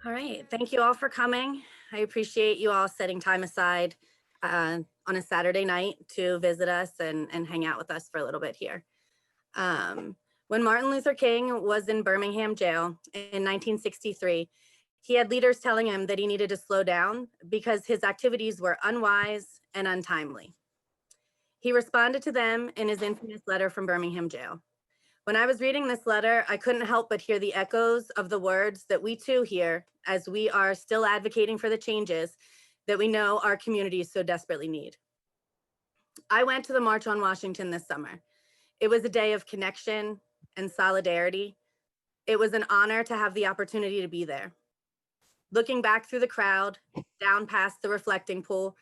All right. Thank you all for coming. I appreciate you all setting time aside on a Saturday night to visit us and hang out with us for a little bit here. When Martin Luther King was in Birmingham jail in 1963, he had leaders telling him that he needed to slow down because his activities were unwise and untimely. He responded to them in his infamous letter from Birmingham jail. When I was reading this letter, I couldn't help but hear the echoes of the words that we too hear as we are still advocating for the changes that we know our communities so desperately need. I went to the March on Washington this summer. It was a day of connection and solidarity. It was an honor to have the opportunity to be there. Looking back through the crowd, down past the reflecting pool,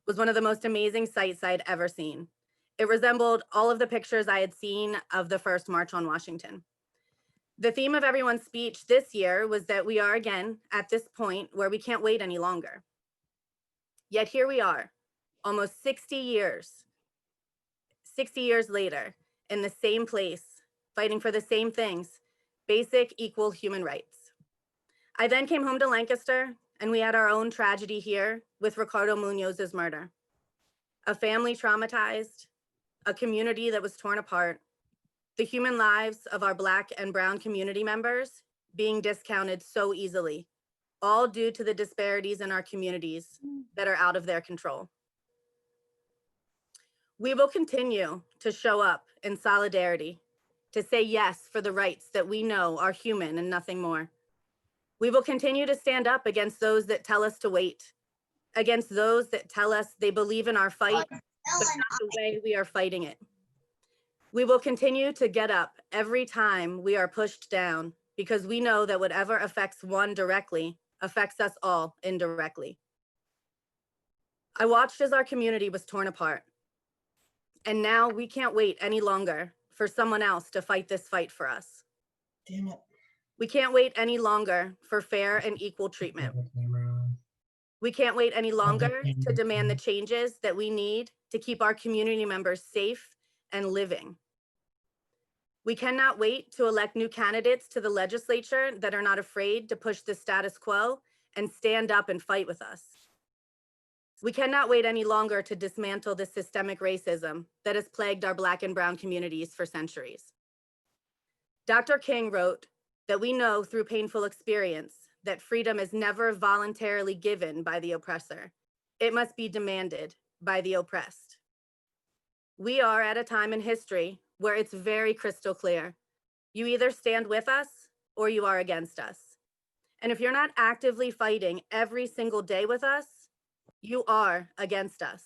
was one of the most amazing sights I'd ever seen. It resembled all of the pictures I had seen of the first March on Washington. The theme of everyone's speech this year was that we are again at this point where we can't wait any longer. Yet here we are, almost 60 years later, in the same place, fighting for the same things, basic equal human rights. I then came home to Lancaster, and we had our own tragedy here with Ricardo Munoz's murder. A family traumatized, a community that was torn apart, the human lives of our Black and Brown community members being discounted so easily, all due to the disparities in our communities that are out of their control. We will continue to show up in solidarity, to say yes for the rights that we know are human and nothing more. We will continue to stand up against those that tell us to wait, against those that tell us they believe in our fight, but not the way we are fighting it. We will continue to get up every time we are pushed down because we know that whatever affects one directly affects us all indirectly. I watched as our community was torn apart. And now we can't wait any longer for someone else to fight this fight for us. Damn it. We can't wait any longer for fair and equal treatment. We can't wait any longer to demand the changes that we need to keep our community members safe and living. We cannot wait to elect new candidates to the legislature that are not afraid to push the status quo and stand up and fight with us. We cannot wait any longer to dismantle the systemic racism that has plagued our Black and Brown communities for centuries. Dr. King wrote that we know through painful experience that freedom is never voluntarily given by the oppressor. It must be demanded by the oppressed. We are at a time in history where it's very crystal clear. You either stand with us or you are against us. And if you're not actively fighting every single day with us, you are against us.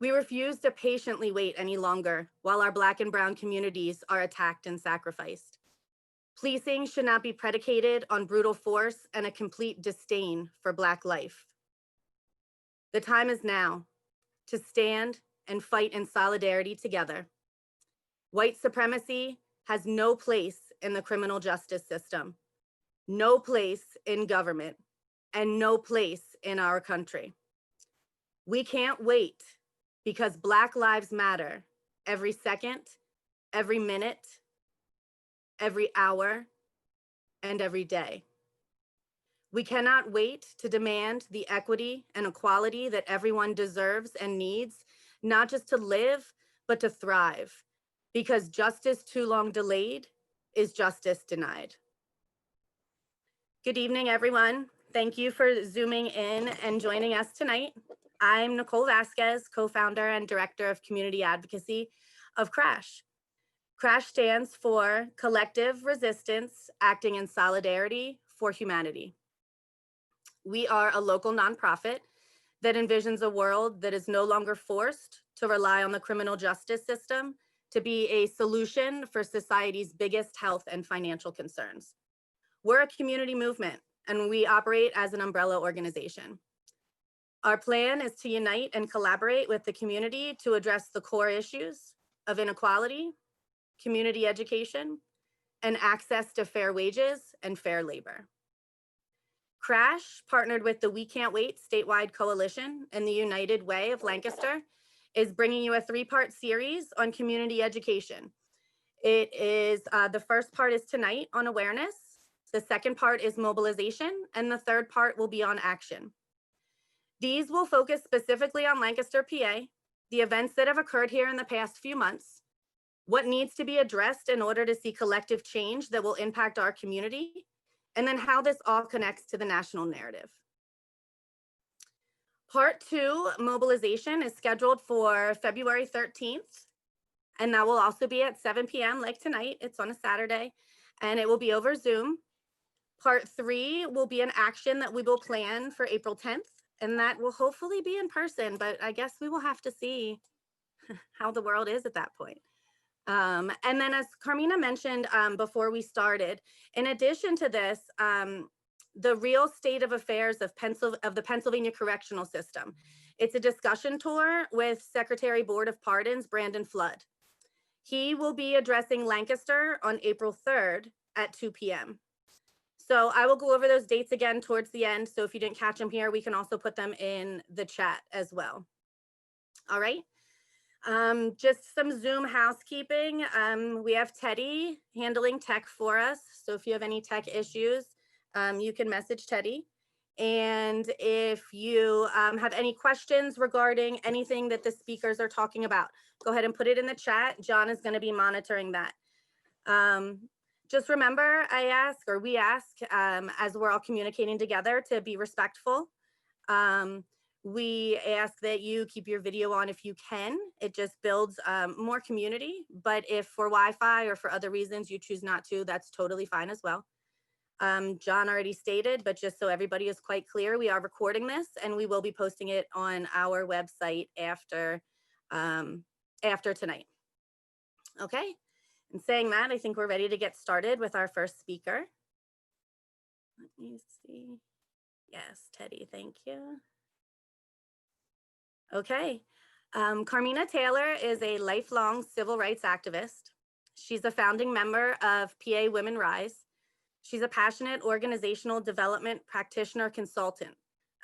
We refuse to patiently wait any longer while our Black and Brown communities are attacked and sacrificed. Policing should not be predicated on brutal force and a complete disdain for Black life. The time is now to stand and fight in solidarity together. White supremacy has no place in the criminal justice system, no place in government, and no place in our country. We can't wait because Black lives matter every second, every minute, every hour, and every day. We cannot wait to demand the equity and equality that everyone deserves and needs, not just to live, but to thrive, because justice too long delayed is justice denied. Good evening, everyone. Thank you for Zooming in and joining us tonight. I'm Nicole Vasquez, co-founder and director of community advocacy of C.R.A.S.H. C.R.A.S.H stands for Collective Resistance Acting in Solidarity for Humanity. We are a local nonprofit that envisions a world that is no longer forced to rely on the criminal justice system to be a solution for society's biggest health and financial concerns. We're a community movement, and we operate as an umbrella organization. Our plan is to unite and collaborate with the community to address the core issues of inequality, community education, and access to fair wages and fair labor. C.R.A.S.H partnered with the We Can't Wait Statewide Coalition and the United Way of Lancaster is bringing you a 3-part series on community education. It is, the first part is tonight on awareness. The second part is mobilization, and the third part will be on action. These will focus specifically on Lancaster, PA, the events that have occurred here in the past few months, what needs to be addressed in order to see collective change that will impact our community, and then how this all connects to the national narrative. Part 2, mobilization, is scheduled for February 13th, and that will also be at 7 p.m. like tonight. It's on a Saturday, and it will be over Zoom. Part 3 will be an action that we will plan for April 10th, and that will hopefully be in person, but I guess we will have to see how the world is at that point. And then, as Carmina mentioned before we started, in addition to this, the real state of affairs of the Pennsylvania correctional system. It's a discussion tour with Secretary Board of Pardons, Brandon Flood. He will be addressing Lancaster on April 3rd at 2 p.m. So I will go over those dates again towards the end. So if you didn't catch them here, we can also put them in the chat as well. All right. Just some Zoom housekeeping. We have Teddy handling tech for us. So if you have any tech issues, you can message Teddy. And if you have any questions regarding anything that the speakers are talking about, go ahead and put it in the chat. John is going to be monitoring that. Just remember, we ask, as we're all communicating together, to be respectful. We ask that you keep your video on if you can. It just builds more community. But if for Wi-Fi or for other reasons you choose not to, that's totally fine as well. John already stated, but just so everybody is quite clear, we are recording this and we will be posting it on our website after tonight. Okay. And saying that, I think we're ready to get started with our first speaker. Let me see. Yes, Teddy, thank you. Okay. Carmina Taylor is a lifelong civil rights activist. She's a founding member of PA Women Rise. She's a passionate organizational development practitioner consultant,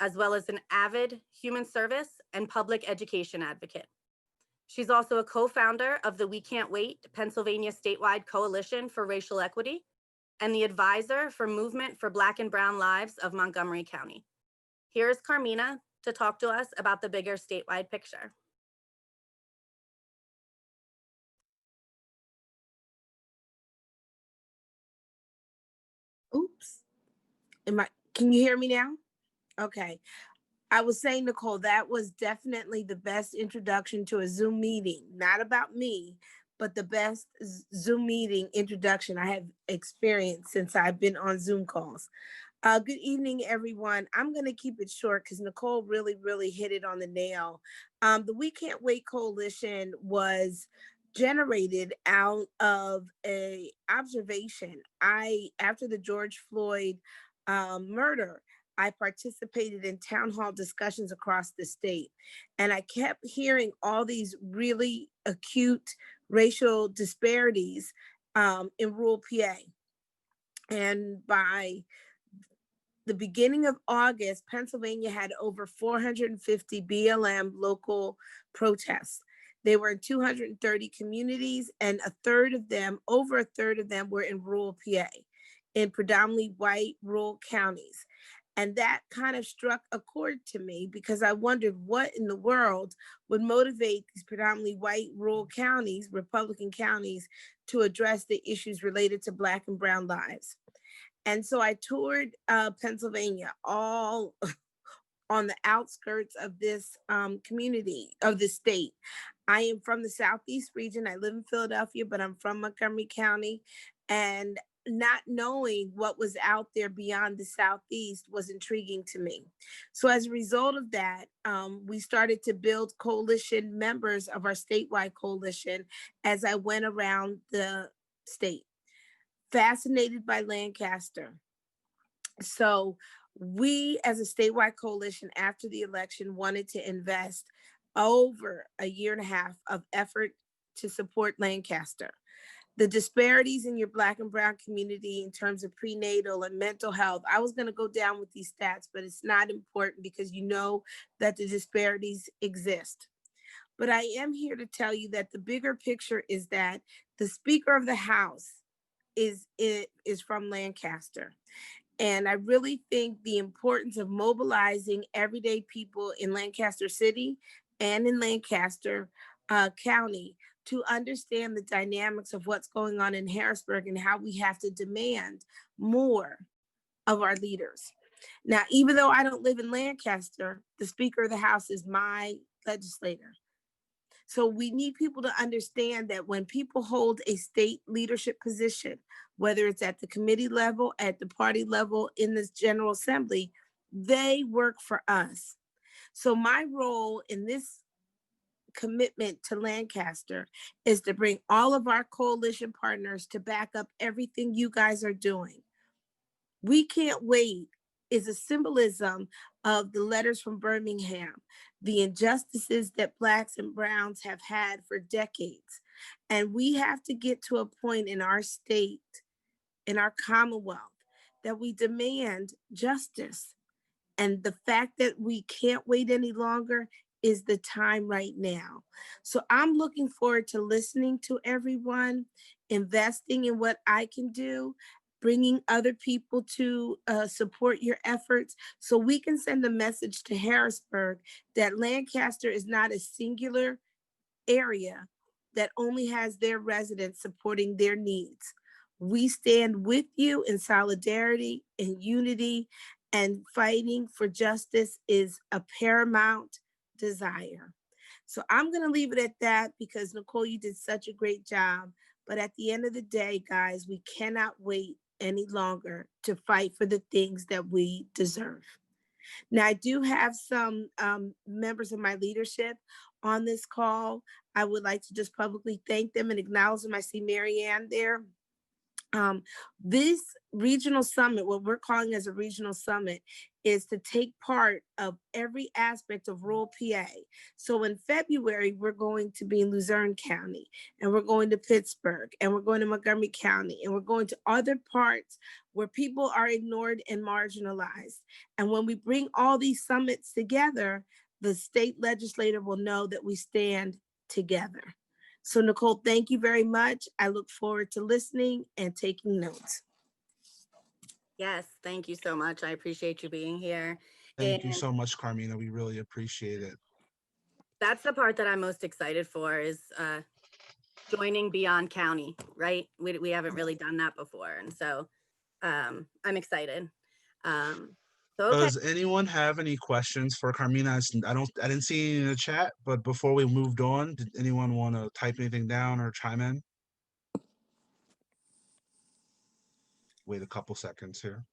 as well as an avid human service and public education advocate. She's also a co-founder of the We Can't Wait Pennsylvania Statewide Coalition for Racial Equity and the advisor for Movement for Black and Brown Lives of Montgomery County. Here's Carmina to talk to us about the bigger statewide picture. Oops. Can you hear me now? Okay. I was saying, Nicole, that was definitely the best introduction to a Zoom meeting, not about me, but the best Zoom meeting introduction I have experienced since I've been on Zoom calls. Good evening, everyone. I'm going to keep it short because Nicole really hit it on the nail. The We Can't Wait Coalition was generated out of a observation. After the George Floyd murder, I participated in town hall discussions across the state, and I kept hearing all these really acute racial disparities in rural PA. And by the beginning of August, Pennsylvania had over 450 BLM local protests. They were in 230 communities, and over a third of them were in rural PA, in predominantly white rural counties. And that kind of struck a chord to me because I wondered what in the world would motivate these predominantly white rural counties, Republican counties, to address the issues related to Black and Brown lives. And so I toured Pennsylvania, all on the outskirts of this community, of the state. I am from the Southeast region. I live in Philadelphia, but I'm from Montgomery County. And not knowing what was out there beyond the Southeast was intriguing to me. So as a result of that, we started to build coalition members of our statewide coalition as I went around the state. Fascinated by Lancaster. So we, as a statewide coalition after the election, wanted to invest over a year and a half of effort to support Lancaster. The disparities in your Black and Brown community in terms of prenatal and mental health, I was going to go down with these stats, but it's not important because you know that the disparities exist. But I am here to tell you that the bigger picture is that the Speaker of the House is from Lancaster. And I really think the importance of mobilizing everyday people in Lancaster City and in Lancaster County to understand the dynamics of what's going on in Harrisburg and how we have to demand more of our leaders. Now, even though I don't live in Lancaster, the Speaker of the House is my legislator. So we need people to understand that when people hold a state leadership position, whether it's at the committee level, at the party level, in this General Assembly, they work for us. So my role in this commitment to Lancaster is to bring all of our coalition partners to back up everything you guys are doing. We Can't Wait is a symbolism of the letters from Birmingham, the injustices that Blacks and Browns have had for decades. And we have to get to a point in our state, in our Commonwealth, that we demand justice. And the fact that we can't wait any longer is the time right now. So I'm looking forward to listening to everyone, investing in what I can do, bringing other people to support your efforts so we can send a message to Harrisburg that Lancaster is not a singular area that only has their residents supporting their needs. We stand with you in solidarity and unity, and fighting for justice is a paramount desire. So I'm going to leave it at that because Nicole, you did such a great job. But at the end of the day, guys, we cannot wait any longer to fight for the things that we deserve. Now, I do have some members of my leadership on this call. I would like to just publicly thank them and acknowledge them. I see Marianne there. This regional summit, what we're calling as a regional summit, is to take part of every aspect of rural PA. So in February, we're going to be in Luzerne County, and we're going to Pittsburgh, and we're going to Montgomery County, and we're going to other parts where people are ignored and marginalized. And when we bring all these summits together, the state legislator will know that we stand together. So Nicole, thank you very much. I look forward to listening and taking notes. Yes, thank you so much. I appreciate you being here. Thank you so much, Carmina. We really appreciate it. That's the part that I'm most excited for is joining Beyond County, right? We haven't really done that before. And so I'm excited. Okay. Does anyone have any questions for Carmina? I didn't see any in the chat, but before we moved on, did anyone want to type anything down or chime in? Wait a couple seconds here.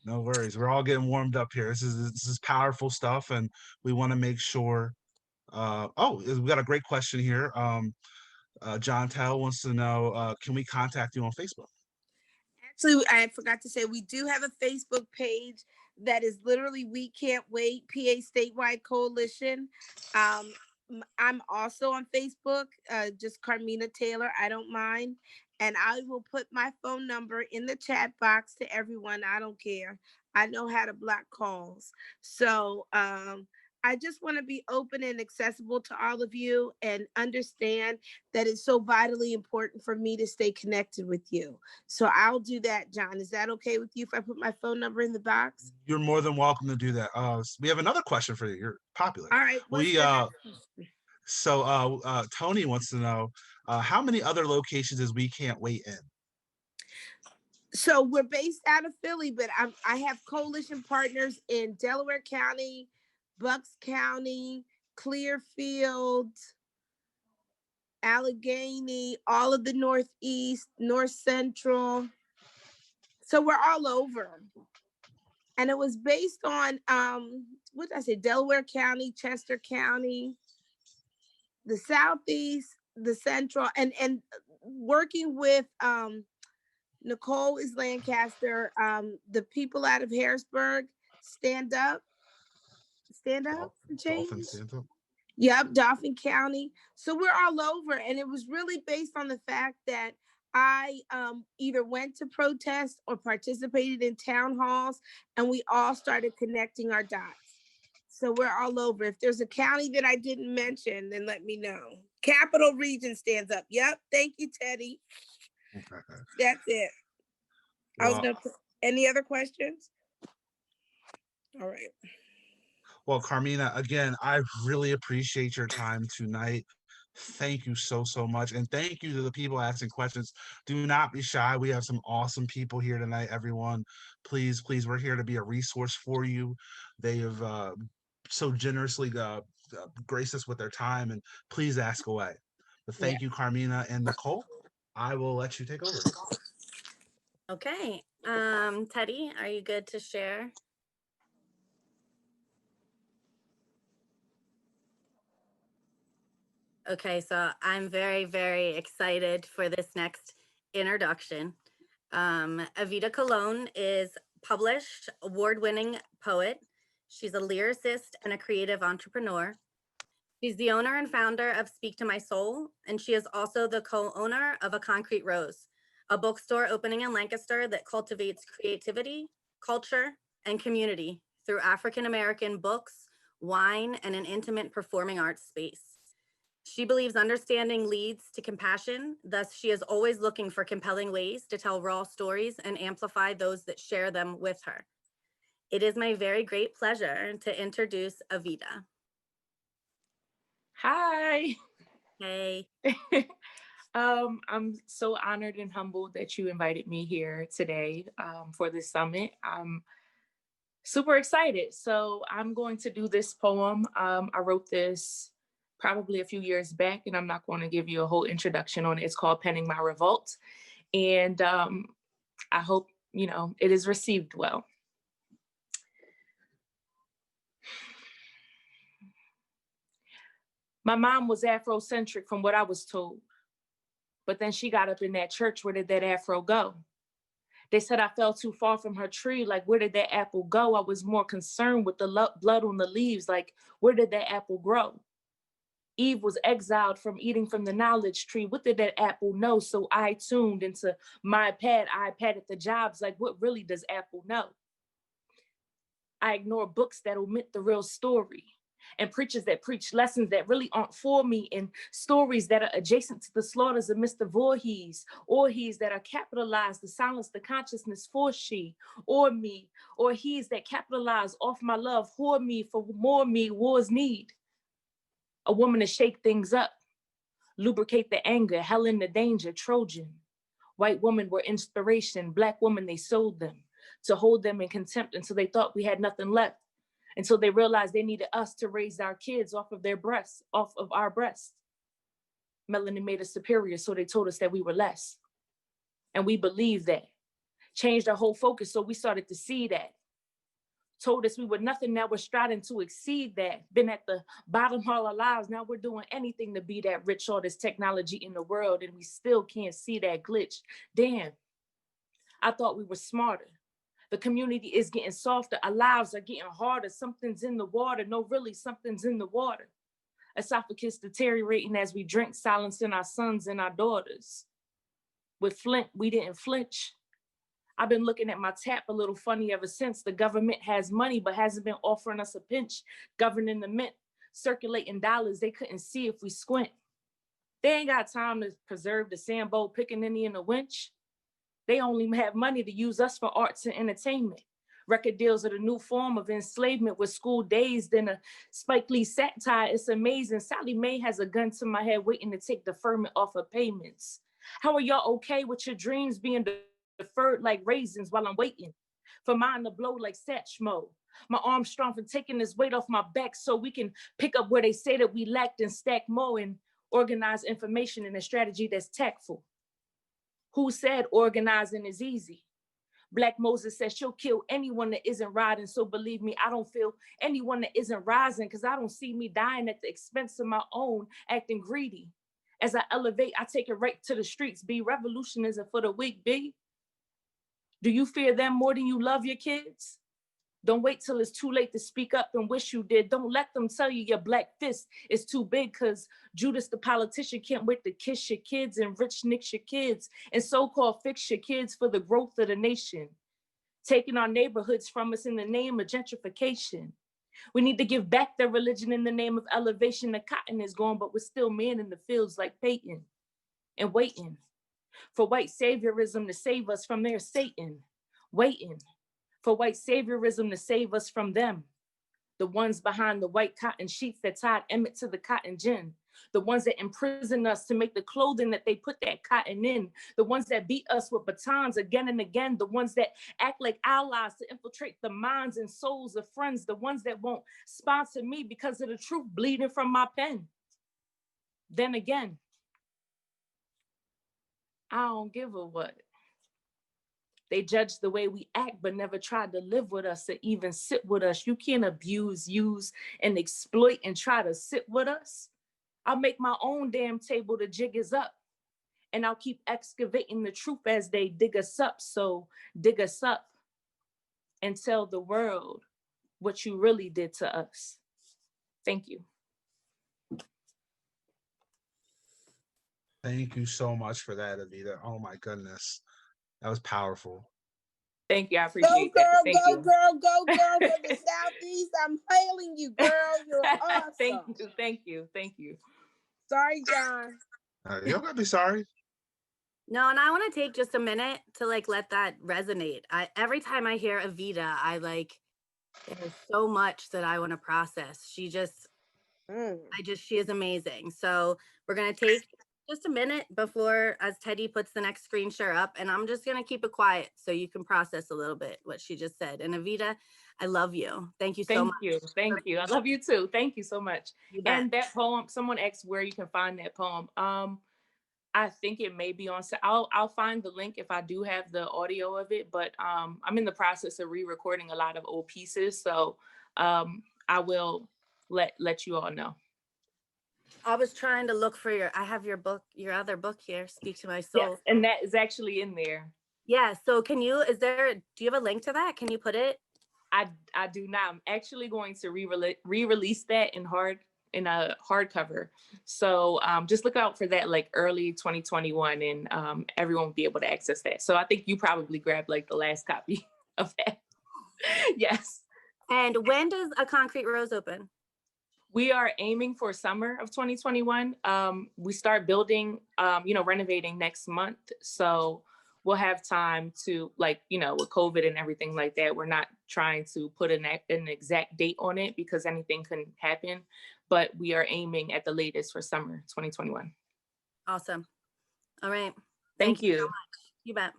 No worries. We're all getting warmed up here. This is powerful stuff, and we want to make sure. We got a great question here. John Tell wants to know, can we contact you on Facebook? Actually, I forgot to say we do have a Facebook page that is literally We Can't Wait PA Statewide Coalition. I'm also on Facebook, just Carmina Taylor. I don't mind. And I will put my phone number in the chat box to everyone. I don't care. I know how to block calls. So I just want to be open and accessible to all of you and understand that it's so vitally important for me to stay connected with you. So I'll do that, John. Is that okay with you if I put my phone number in the box? You're more than welcome to do that. We have another question for you. You're popular. All right. Tony wants to know, how many other locations is We Can't Wait in? So we're based out of Philly, but I have coalition partners in Delaware County, Bucks County, Clearfield, Allegheny, all of the Northeast, North Central. So we're all over. And it was based on, what did I say? Delaware County, Chester County, the Southeast, the Central, and working with Nicole is Lancaster. The people out of Harrisburg, stand up for change. Yep, Dauphin County. So we're all over, and it was really based on the fact that I either went to protest or participated in town halls, and we all started connecting our dots. So we're all over. If there's a county that I didn't mention, then let me know. Capital Region stands up. Yep. Thank you, Teddy. That's it. I was Well, gonna put, any other questions? All right. well, Carmina, again, I really appreciate your time tonight. Thank you so, so much. And thank you to the people asking questions. Do not be shy. We have some awesome people here tonight, everyone. Please, please, we're here to be a resource for you. They have so generously graced us with their time, and please ask away. But Yeah. thank you, Carmina and Nicole. I will let you take over. Okay. Teddy, are you good to share? Okay, so I'm very, very excited for this next introduction. Evita Colon is published award-winning poet. She's a lyricist and a creative entrepreneur. She's the owner and founder of Speak to My Soul, and she is also the co-owner of A Concrete Rose, a bookstore opening in Lancaster that cultivates creativity, culture, and community through African-American books, wine, and an intimate performing arts space. She believes understanding leads to compassion. Thus, she is always looking for compelling ways to tell raw stories and amplify those that share them with her. It is my very great pleasure to introduce Evita. Hi. Hey. I'm so honored and humbled that you invited me here today for this summit. I'm super excited. So I'm going to do this poem. I wrote this probably a few years back, and I'm not going to give you a whole introduction on it. It's called Penning My Revolt. And I hope, it is received well. My mom was Afrocentric from what I was told. But then she got up in that church. Where did that Afro go? They said I fell too far from her tree. Like, where did that apple go? I was more concerned with the blood on the leaves. Like, where did that apple grow? Eve was exiled from eating from the knowledge tree. What did that apple know? So I tuned into my iPad at the jobs. Like, what really does Apple know? I ignore books that omit the real story, and preachers that preach lessons that really aren't for me, and stories that are adjacent to the slaughters of Mr. Voorhees, or he's that are capitalized to silence the consciousness for she, or me, or he's that capitalize off my love, whore me for more me, war's need. A woman to shake things up, lubricate the anger, Helen the danger, Trojan. White women were inspiration, Black women, they sold them to hold them in contempt until they thought we had nothing left, until they realized they needed us to raise our kids off of their breasts, off of our breasts. Melanin made us superior, so they told us that we were less. And we believed that. Changed our whole focus, so we started to see that. Told us we were nothing, now we're striving to exceed that. Been at the bottom all our lives, now we're doing anything to be that rich, all this technology in the world, and we still can't see that glitch. Damn, I thought we were smarter. The community is getting softer. Our lives are getting harder. Something's in the water. No, really, something's in the water. Esophagus deteriorating as we drink, silencing our sons and our daughters. With Flint, we didn't flinch. I've been looking at my tap a little funny ever since. The government has money, but hasn't been offering us a pinch. Governing the mint, circulating dollars they couldn't see if we squint. They ain't got time to preserve the Sambo pickaninny and the winch. They only have money to use us for arts and entertainment. Record deals are the new form of enslavement with school days, then a Spike Lee satire. It's amazing. Sally Mae has a gun to my head waiting to take deferment off her payments. How are y'all okay with your dreams being deferred like raisins while I'm waiting for mine to blow like C.R.A.S.H mode? My arms strong for taking this weight off my back so we can pick up where they say that we lacked and stack more and organize information in a strategy that's tactful. Who said organizing is easy? Black Moses says she'll kill anyone that isn't riding. So believe me, I don't feel anyone that isn't rising, because I don't see me dying at the expense of my own, acting greedy. As I elevate, I take it right to the streets. B, revolution isn't for the weak, B. Do you fear them more than you love your kids? Don't wait till it's too late to speak up and wish you did. Don't let them tell you your black fist is too big, because Judas the politician can't wait to kiss your kids and rich nicks your kids and so-called fix your kids for the growth of the nation. Taking our neighborhoods from us in the name of gentrification. We need to give back their religion in the name of elevation. The cotton is gone, but we're still men in the fields like Peyton and waiting for white saviorism to save us from their Satan, waiting for white saviorism to save us from them. The ones behind the white cotton sheets that tied Emmett to the cotton gin. The ones that imprison us to make the clothing that they put that cotton in. The ones that beat us with batons again and again. The ones that act like allies to infiltrate the minds and souls of friends. The ones that won't sponsor me because of the truth bleeding from my pen. Then again, I don't give a what. They judge the way we act, but never tried to live with us or even sit with us. You can't abuse, use, and exploit and try to sit with us. I'll make my own damn table, the jig is up. And I'll keep excavating the truth as they dig us up. So dig us up and tell the world what you really did to us. Thank you. Thank you so much for that, Evita. Oh my goodness. That was powerful. Thank you. I Go, appreciate girl, that. Thank go, you. girl, go, girl, to the Southeast. I'm hailing you, girl. You're awesome. Thank you. Sorry, John. You don't gotta be sorry. No, and I want to take just a minute to like let that resonate. Every time I hear Evita, there's so much that I want to process. She is amazing. So we're gonna take just a minute before as Teddy puts the next screen share up, and I'm just gonna keep it quiet so you can process a little bit what she just said. And Evita, I love you. Thank you so much. Thank you. I love you too. Thank you so much. You bet. And that poem, someone asked where you can find that poem. I think it may be on. I'll find the link if I do have the audio of it. But I'm in the process of re-recording a lot of old pieces, so I will let you all know. I was trying to look for I have your book, your other book here, Speak to My Soul. Yes, and that is actually in there. Yeah. So do you have a link to that? Can you put it? I do not. I'm actually going to re-release that in a hardcover. So just look out for that like early 2021, and everyone will be able to access that. So I think you probably grabbed like the last copy of that. Yes. And when does A Concrete Rose open? We are aiming for summer of 2021. We start building, renovating next month. So we'll have time to with COVID and everything like that, we're not trying to put an exact date on it because anything can happen, but we are aiming at the latest for summer 2021. Awesome. All right. Thank you so much. You bet.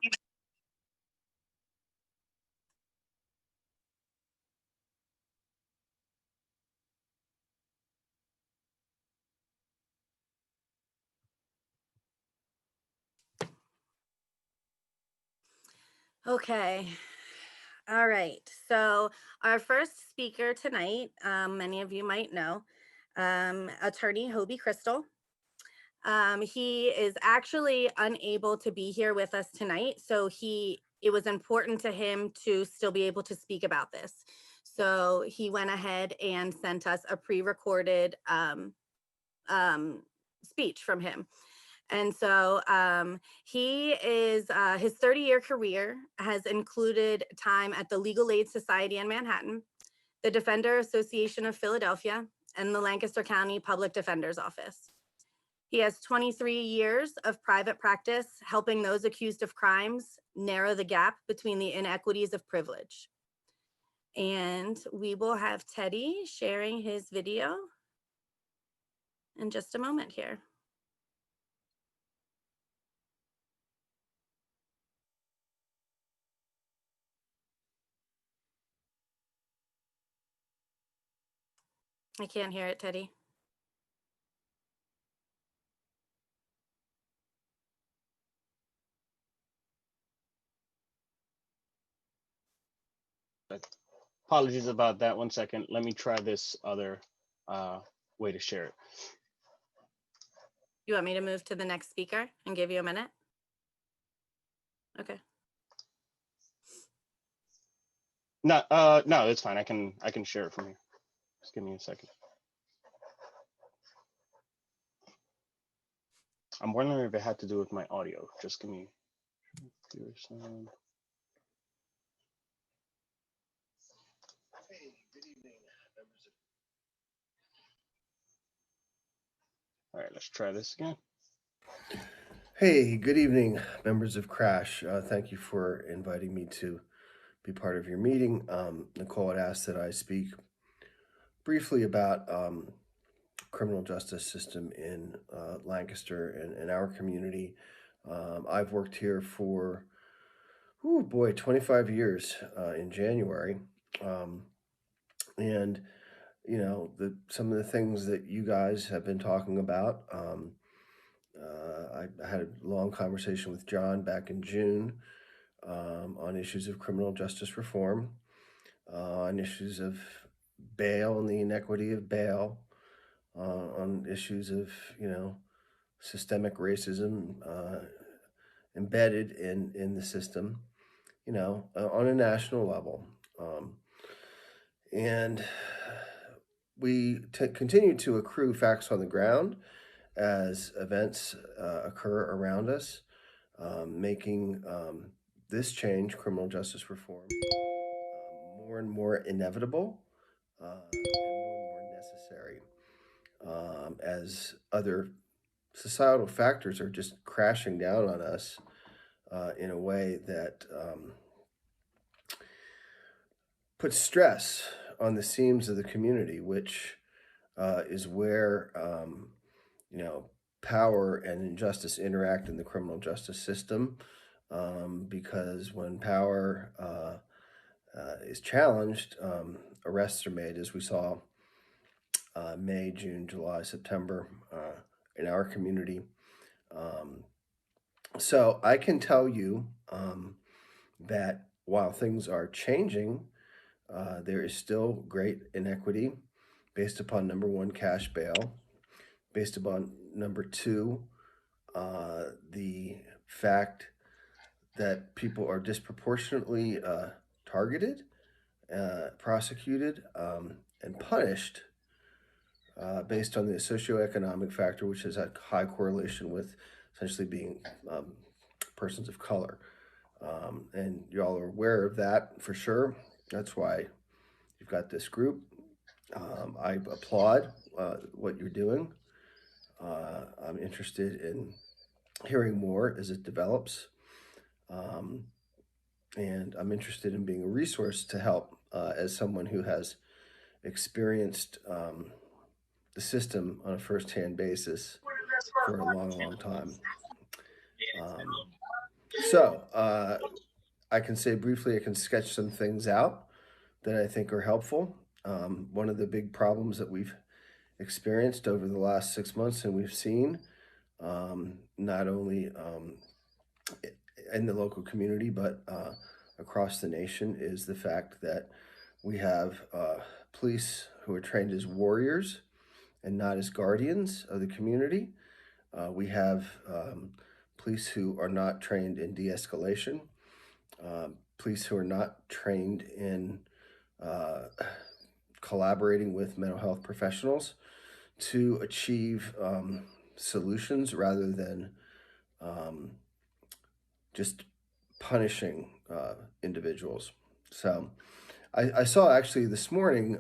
Okay. All right. So our first speaker tonight, many of you might know, attorney Hobie Crystle. He is actually unable to be here with us tonight. So it was important to him to still be able to speak about this. So he went ahead and sent us a pre-recorded speech from him. And so he is, his 30-year career has included time at the Legal Aid Society in Manhattan, the Defender Association of Philadelphia, and the Lancaster County Public Defender's Office. He has 23 years of private practice helping those accused of crimes narrow the gap between the inequities of privilege. And we will have Teddy sharing his video in just a moment here. I can't hear it, Teddy. Apologies about that. 1 second. Let me try this other way to share it. You want me to move to the next speaker and give you a minute? Okay. No, no, it's fine. I can share it from here. Just give me a second. I'm wondering if it had to do with my audio. Just give me. Hey, good evening, All right, let's try this again. Hey, good evening, members of C.R.A.S.H. Thank you for inviting me to be part of your meeting. Nicole had asked that I speak briefly about criminal justice system in Lancaster and our community. I've worked here for, 25 years in January. And, some of the things that you guys have been talking about, I had a long conversation with John back in June on issues of criminal justice reform, on issues of bail and the inequity of bail, on issues of, systemic racism embedded in the system, on a national level. And we continue to accrue facts on the ground as events occur around us, making this change, criminal justice reform, more and more inevitable and more and more necessary as other societal factors are just crashing down on us in a way that puts stress on the seams of the community, which is where power and injustice interact in the criminal justice system. Because when power is challenged, arrests are made, as we saw May, June, July, September in our community. So I can tell you that while things are changing, there is still great inequity based upon number one, cash bail, based upon number two, the fact that people are disproportionately targeted, prosecuted, and punished based on the socioeconomic factor, which is a high correlation with essentially being persons of color. And y'all are aware of that for sure. That's why you've got this group. I applaud what you're doing. I'm interested in hearing more as it develops. And I'm interested in being a resource to help as someone who has experienced the system on a first-hand basis for a long, long time. So I can say briefly, I can sketch some things out that I think are helpful. One of the big problems that we've experienced over the last 6 months and we've seen not only in the local community, but across the nation is the fact that we have police who are trained as warriors and not as guardians of the community. We have police who are not trained in de-escalation, police who are not trained in collaborating with mental health professionals to achieve solutions rather than just punishing individuals. So I saw actually this morning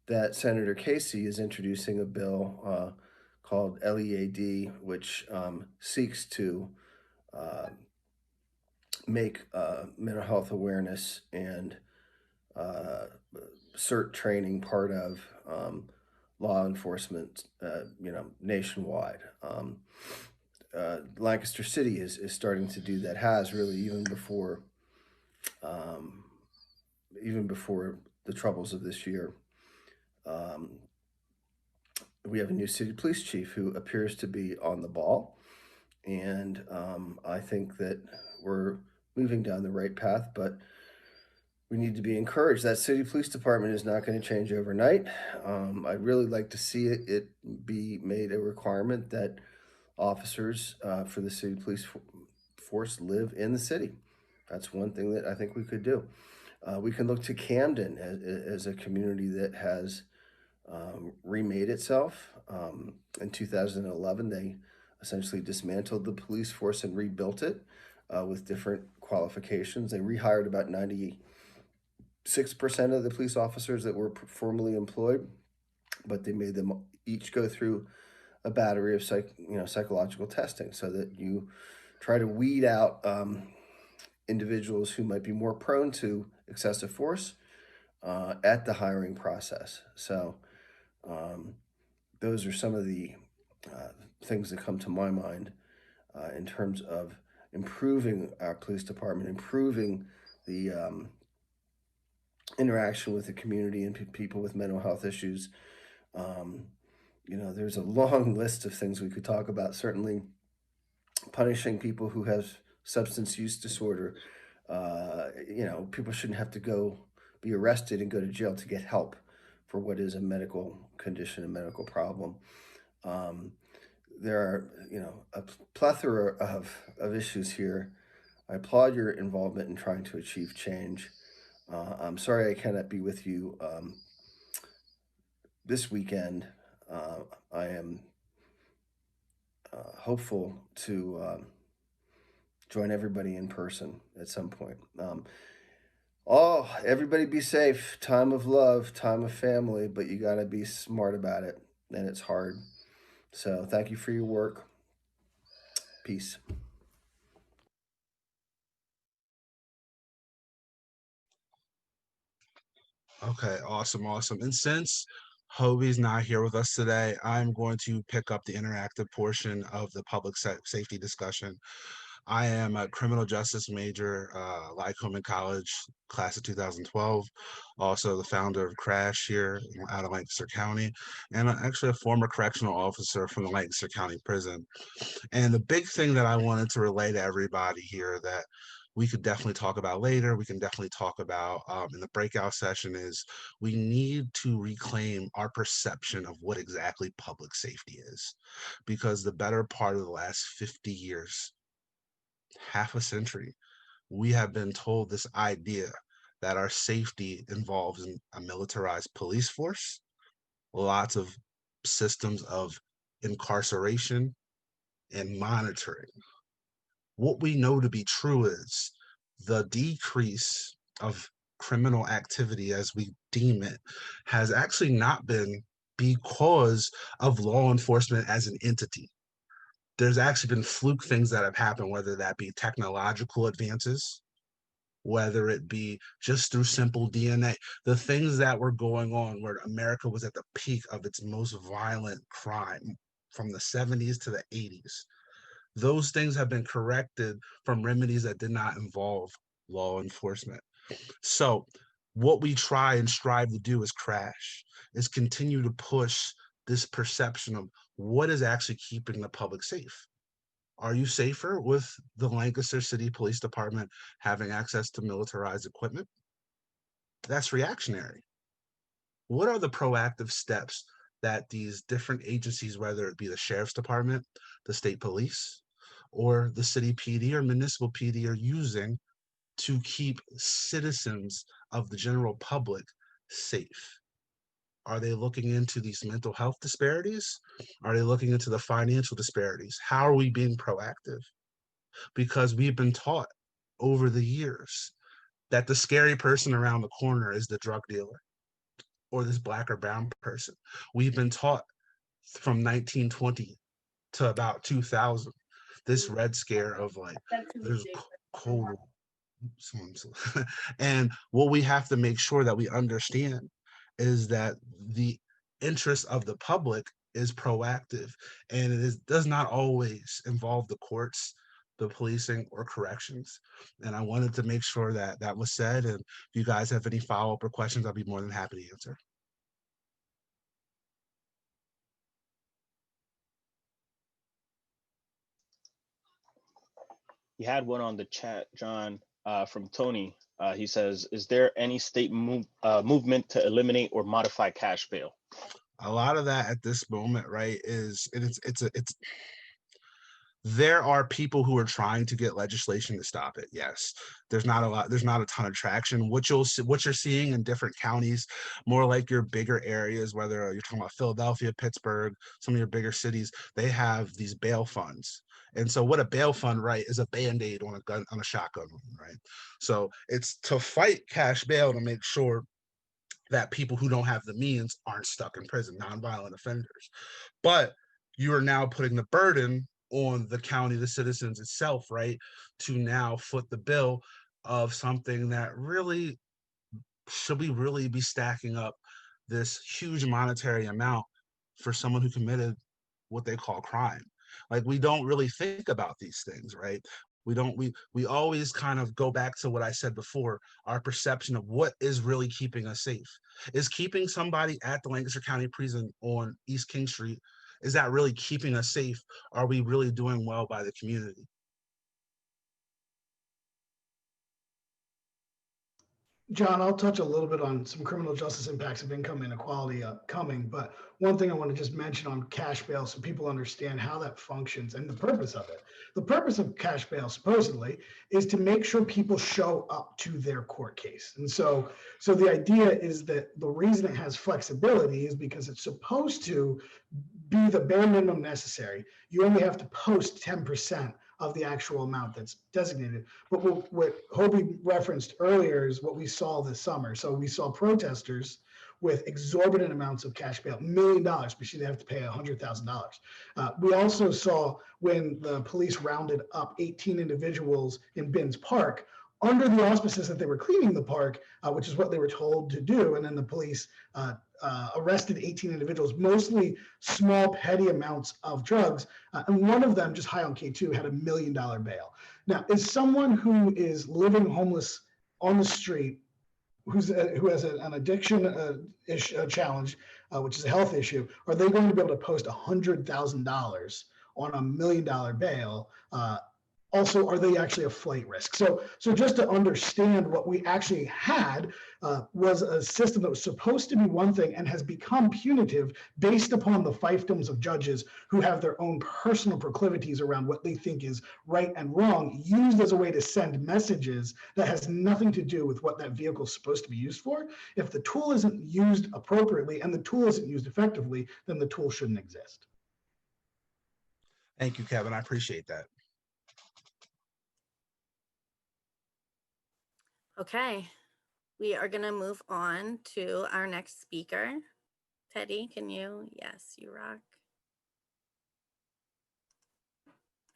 that Senator Casey is introducing a bill called LEAD, which seeks to make mental health awareness and CERT training part of law enforcement, nationwide. Lancaster City is starting to do that, has really even before the troubles of this year. We have a new city police chief who appears to be on the ball, and I think that we're moving down the right path, but we need to be encouraged. That city police department is not going to change overnight. I'd really like to see it be made a requirement that officers for the city police force live in the city. That's one thing that I think we could do. We can look to Camden as a community that has remade itself. In 2011, they essentially dismantled the police force and rebuilt it with different qualifications. They rehired about 96% of the police officers that were formerly employed, but they made them each go through a battery of psychological testing so that you try to weed out individuals who might be more prone to excessive force at the hiring process. So those are some of the things that come to my mind in terms of improving our police department, improving the interaction with the community and people with mental health issues. There's a long list of things we could talk about. Certainly, punishing people who have substance use disorder. People shouldn't have to be arrested and go to jail to get help for what is a medical condition, a medical problem. There are, a plethora of issues here. I applaud your involvement in trying to achieve change. I'm sorry I cannot be with you this weekend. I am hopeful to join everybody in person at some point. Everybody be safe. Time of love, time of family, but you got to be smart about it, and it's hard. So thank you for your work. Peace. Okay, awesome, awesome. And since Hobie's not here with us today, I'm going to pick up the interactive portion of the public safety discussion. I am a criminal justice major, Lycoming College, class of 2012. Also the founder of C.R.A.S.H here out of Lancaster County, and I'm actually a former correctional officer from the Lancaster County Prison. And the big thing that I wanted to relay to everybody here that we could definitely talk about later, we can definitely talk about in the breakout session, is we need to reclaim our perception of what exactly public safety is. Because the better part of the last 50 years, half a century, we have been told this idea that our safety involves a militarized police force, lots of systems of incarceration and monitoring. What we know to be true is the decrease of criminal activity as we deem it has actually not been because of law enforcement as an entity. There's actually been fluke things that have happened, whether that be technological advances, whether it be just through simple DNA, the things that were going on where America was at the peak of its most violent crime from the 70s to the 80s. Those things have been corrected from remedies that did not involve law enforcement. So what we try and strive to do as C.R.A.S.H is continue to push this perception of what is actually keeping the public safe. Are you safer with the Lancaster City Police Department having access to militarized equipment? That's reactionary. What are the proactive steps that these different agencies, whether it be the Sheriff's Department, the state police, or the city PD or municipal PD, are using to keep citizens of the general public safe? Are they looking into these mental health disparities? Are they looking into the financial disparities? How are we being proactive? Because we've been taught over the years that the scary person around the corner is the drug dealer or this Black or brown person. We've been taught from 1920 to about 2000, this Red Scare of like, there's cold. And what we have to make sure that we understand is that the interest of the public is proactive, and does not always involve the courts, the policing, or corrections. And I wanted to make sure that that was said. And if you guys have any follow-up or questions, I'll be more than happy to answer. You had one on the chat, John, from Tony. He says, "Is there any state movement to eliminate or modify cash bail?" A lot of that at this moment, right, is, and it's there are people who are trying to get legislation to stop it. Yes, there's not a ton of traction. What you're seeing in different counties, more like your bigger areas, whether you're talking about Philadelphia, Pittsburgh, some of your bigger cities, they have these bail funds. And so what a bail fund, right, is a Band-Aid on a shotgun, right? So it's to fight cash bail to make sure that people who don't have the means aren't stuck in prison, nonviolent offenders. But you are now putting the burden on the county, the citizens itself, right, to now foot the bill of something that really, should we really be stacking up this huge monetary amount for someone who committed what they call crime? Like, we don't really think about these things, right? We always kind of go back to what I said before, our perception of what is really keeping us safe. Is keeping somebody at the Lancaster County Prison on East King Street, is that really keeping us safe? Are we really doing well by the community? John, I'll touch a little bit on some criminal justice impacts of income inequality upcoming, but one thing I want to just mention on cash bail so people understand how that functions and the purpose of it. The purpose of cash bail supposedly is to make sure people show up to their court case. And so the idea is that the reason it has flexibility is because it's supposed to be the bare minimum necessary. You only have to post 10% of the actual amount that's designated. But what Hobie referenced earlier is what we saw this summer. So we saw protesters with exorbitant amounts of cash bail, $1 million, but they have to pay $100,000. We also saw when the police rounded up 18 individuals in Binns Park under the auspices that they were cleaning the park, which is what they were told to do. And then the police arrested 18 individuals, mostly small, petty amounts of drugs. And one of them, just high on K2, had $1 million bail. Now, is someone who is living homeless on the street, who has an addiction challenge, which is a health issue, are they going to be able to post $100,000 on $1 million bail? Also, are they actually a flight risk? So just to understand what we actually had was a system that was supposed to be one thing and has become punitive based upon the fiefdoms of judges who have their own personal proclivities around what they think is right and wrong, used as a way to send messages that has nothing to do with what that vehicle is supposed to be used for. If the tool isn't used appropriately and the tool isn't used effectively, then the tool shouldn't exist. Thank you, Kevin. I appreciate that. Okay, we are going to move on to our next speaker. Teddy, can you? Yes, you rock.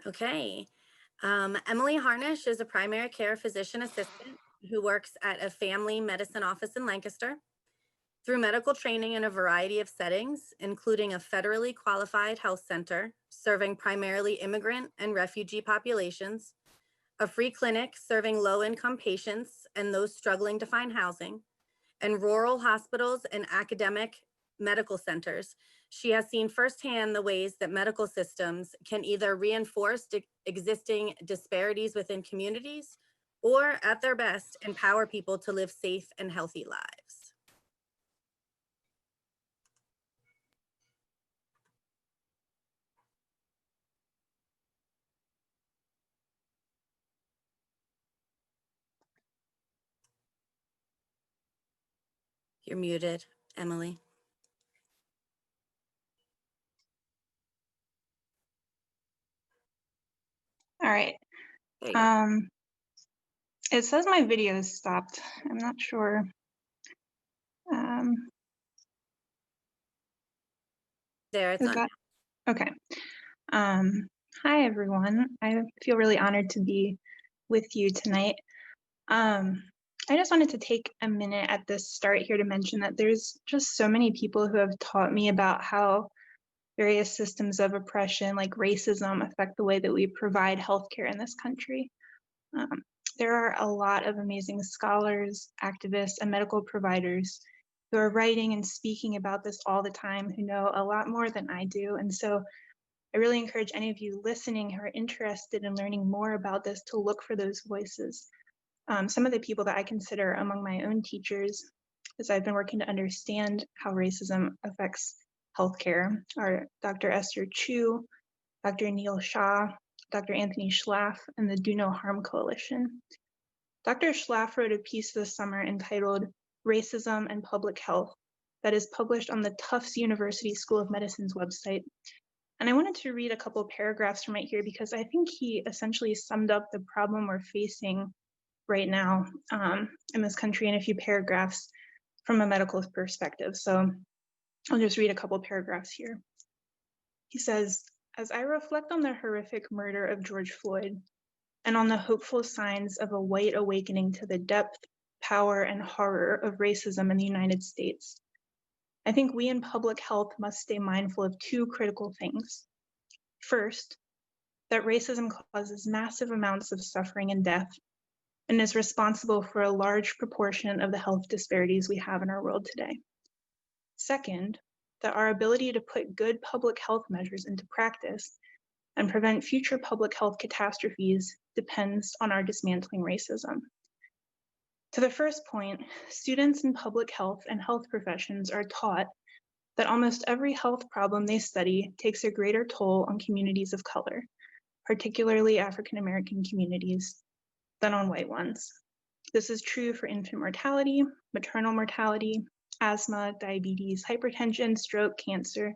Okay. Emily Harnish is a primary care physician assistant who works at a family medicine office in Lancaster. Through medical training in a variety of settings, including a federally qualified health center serving primarily immigrant and refugee populations, a free clinic serving low-income patients and those struggling to find housing, and rural hospitals and academic medical centers, she has seen firsthand the ways that medical systems can either reinforce existing disparities within communities or, at their best, empower people to live safe and healthy lives. You're muted, Emily. All right. It says my video is stopped. I'm not sure. There, it's on. Okay. Hi, everyone. I feel really honored to be with you tonight. I just wanted to take a minute at this start here to mention that there's just so many people who have taught me about how various systems of oppression like racism affect the way that we provide healthcare in this country. There are a lot of amazing scholars, activists, and medical providers who are writing and speaking about this all the time, who know a lot more than I do. And so I really encourage any of you listening who are interested in learning more about this to look for those voices. Some of the people that I consider among my own teachers, as I've been working to understand how racism affects healthcare, are Dr. Esther Chu, Dr. Neil Shah, Dr. Anthony Schlaff, and the Do No Harm Coalition. Dr. Schlaff wrote a piece this summer entitled Racism and Public Health that is published on the Tufts University School of Medicine's website. And I wanted to read a couple of paragraphs from it here because I think he essentially summed up the problem we're facing right now in this country in a few paragraphs from a medical perspective. So I'll just read a couple of paragraphs here. He says, as I reflect on the horrific murder of George Floyd and on the hopeful signs of a white awakening to the depth, power, and horror of racism in the United States, I think we in public health must stay mindful of two critical things. First, that racism causes massive amounts of suffering and death and is responsible for a large proportion of the health disparities we have in our world today. Second, that our ability to put good public health measures into practice and prevent future public health catastrophes depends on our dismantling racism. To the first point, students in public health and health professions are taught that almost every health problem they study takes a greater toll on communities of color, particularly African American communities, than on white ones. This is true for infant mortality, maternal mortality, asthma, diabetes, hypertension, stroke, cancer,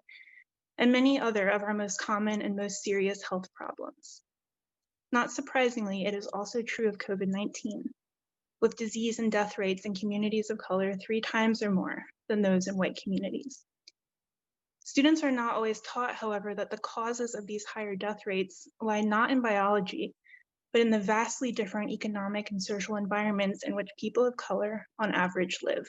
and many other of our most common and most serious health problems. Not surprisingly, it is also true of COVID-19, with disease and death rates in communities of color 3 times or more than those in white communities. Students are not always taught, however, that the causes of these higher death rates lie not in biology, but in the vastly different economic and social environments in which people of color, on average, live.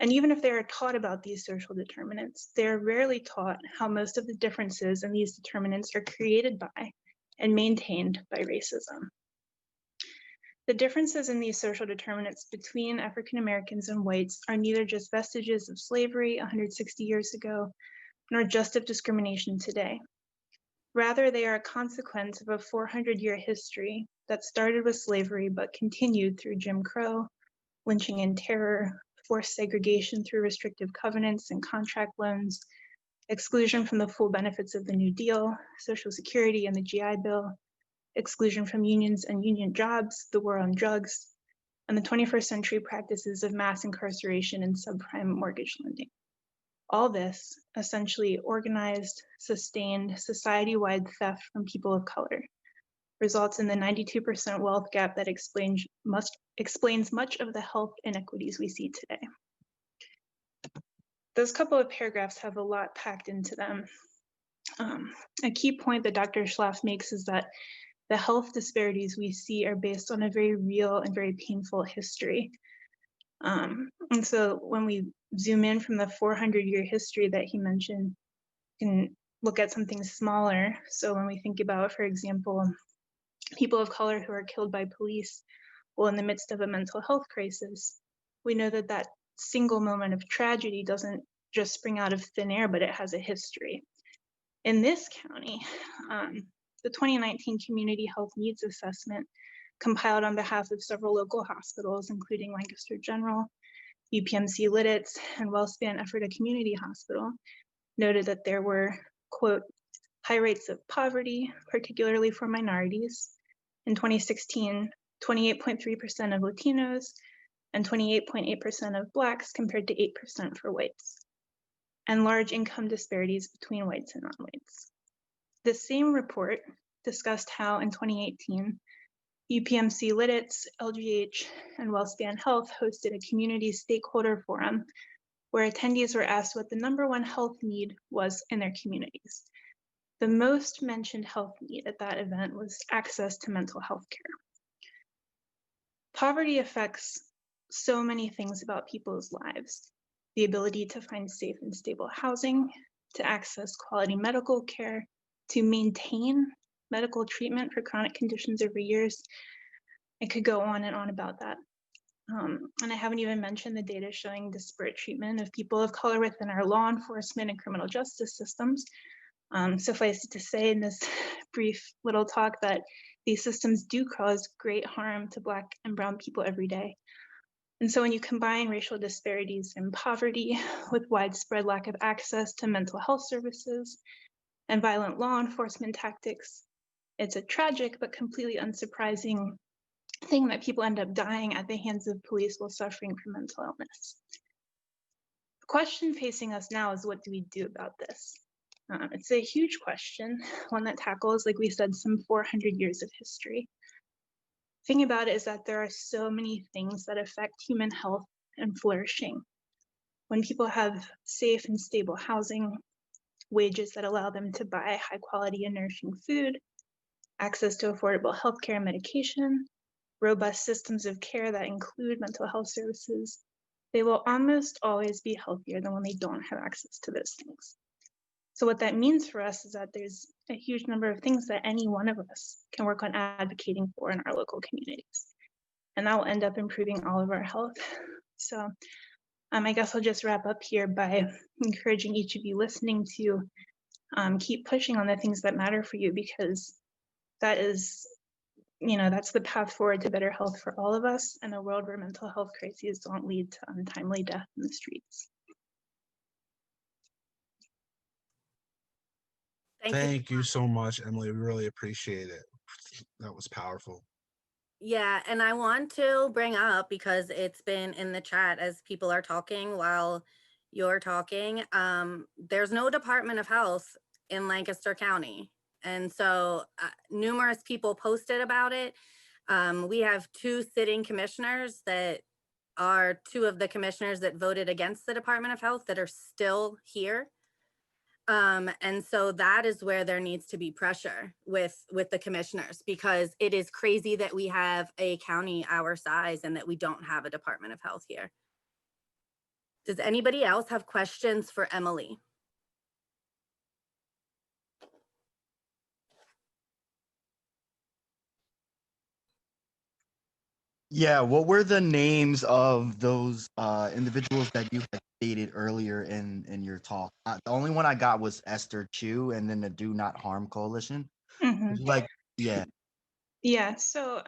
And even if they are taught about these social determinants, they are rarely taught how most of the differences in these determinants are created by and maintained by racism. The differences in these social determinants between African Americans and whites are neither just vestiges of slavery 160 years ago, nor just of discrimination today. Rather, they are a consequence of a 400-year history that started with slavery but continued through Jim Crow, lynching and terror, forced segregation through restrictive covenants and contract loans, exclusion from the full benefits of the New Deal, Social Security and the GI Bill, exclusion from unions and union jobs, the war on drugs, and the 21st century practices of mass incarceration and subprime mortgage lending. All this, essentially organized, sustained, society-wide theft from people of color, results in the 92% wealth gap that explains much of the health inequities we see today. Those couple of paragraphs have a lot packed into them. A key point that Dr. Schlaff makes is that the health disparities we see are based on a very real and very painful history. And so when we zoom in from the 400-year history that he mentioned, you can look at something smaller. So when we think about, for example, people of color who are killed by police while in the midst of a mental health crisis, we know that that single moment of tragedy doesn't just spring out of thin air, but it has a history. In this county, the 2019 Community Health Needs Assessment, compiled on behalf of several local hospitals, including Lancaster General, UPMC Lidditz, and WellSpan Ephrata Community Hospital, noted that there were, quote, high rates of poverty, particularly for minorities. In 2016, 28.3% of Latinos and 28.8% of Blacks compared to 8% for whites, and large income disparities between whites and non-whites. The same report discussed how in 2018, UPMC Lidditz, LGH, and WellSpan Health hosted a community stakeholder forum where attendees were asked what the #1 health need was in their communities. The most mentioned health need at that event was access to mental health care. Poverty affects so many things about people's lives: the ability to find safe and stable housing, to access quality medical care, to maintain medical treatment for chronic conditions over years. I could go on and on about that. And I haven't even mentioned the data showing disparate treatment of people of color within our law enforcement and criminal justice systems. Suffice it to say in this brief little talk that these systems do cause great harm to Black and Brown people every day. And so when you combine racial disparities and poverty with widespread lack of access to mental health services and violent law enforcement tactics, it's a tragic but completely unsurprising thing that people end up dying at the hands of police while suffering from mental illness. The question facing us now is, what do we do about this? It's a huge question, one that tackles, like we said, some 400 years of history. The thing about it is that there are so many things that affect human health and flourishing. When people have safe and stable housing, wages that allow them to buy high quality and nourishing food, access to affordable healthcare and medication, robust systems of care that include mental health services, they will almost always be healthier than when they don't have access to those things. So what that means for us is that there's a huge number of things that any one of us can work on advocating for in our local communities. And that will end up improving all of our health. So I guess I'll just wrap up here by encouraging each of you listening to keep pushing on the things that matter for you, because that is, that's the path forward to better health for all of us in a world where mental health crises don't lead to untimely death in the streets. Thank you so much, Emily. We really appreciate it. That was powerful. Yeah, and I want to bring up, because it's been in the chat as people are talking while you're talking, there's no Department of Health in Lancaster County. And so numerous people posted about it. We have 2 sitting commissioners that are 2 of the commissioners that voted against the Department of Health that are still here. And so that is where there needs to be pressure with the commissioners, because it is crazy that we have a county our size and that we don't have a Department of Health here. Does anybody else have questions for Emily? Yeah, what were the names of those individuals that you had stated earlier in your talk? The only one I got was Esther Chu, and then the Do Not Harm Coalition. Mm-hmm. Like, yeah. Yeah, so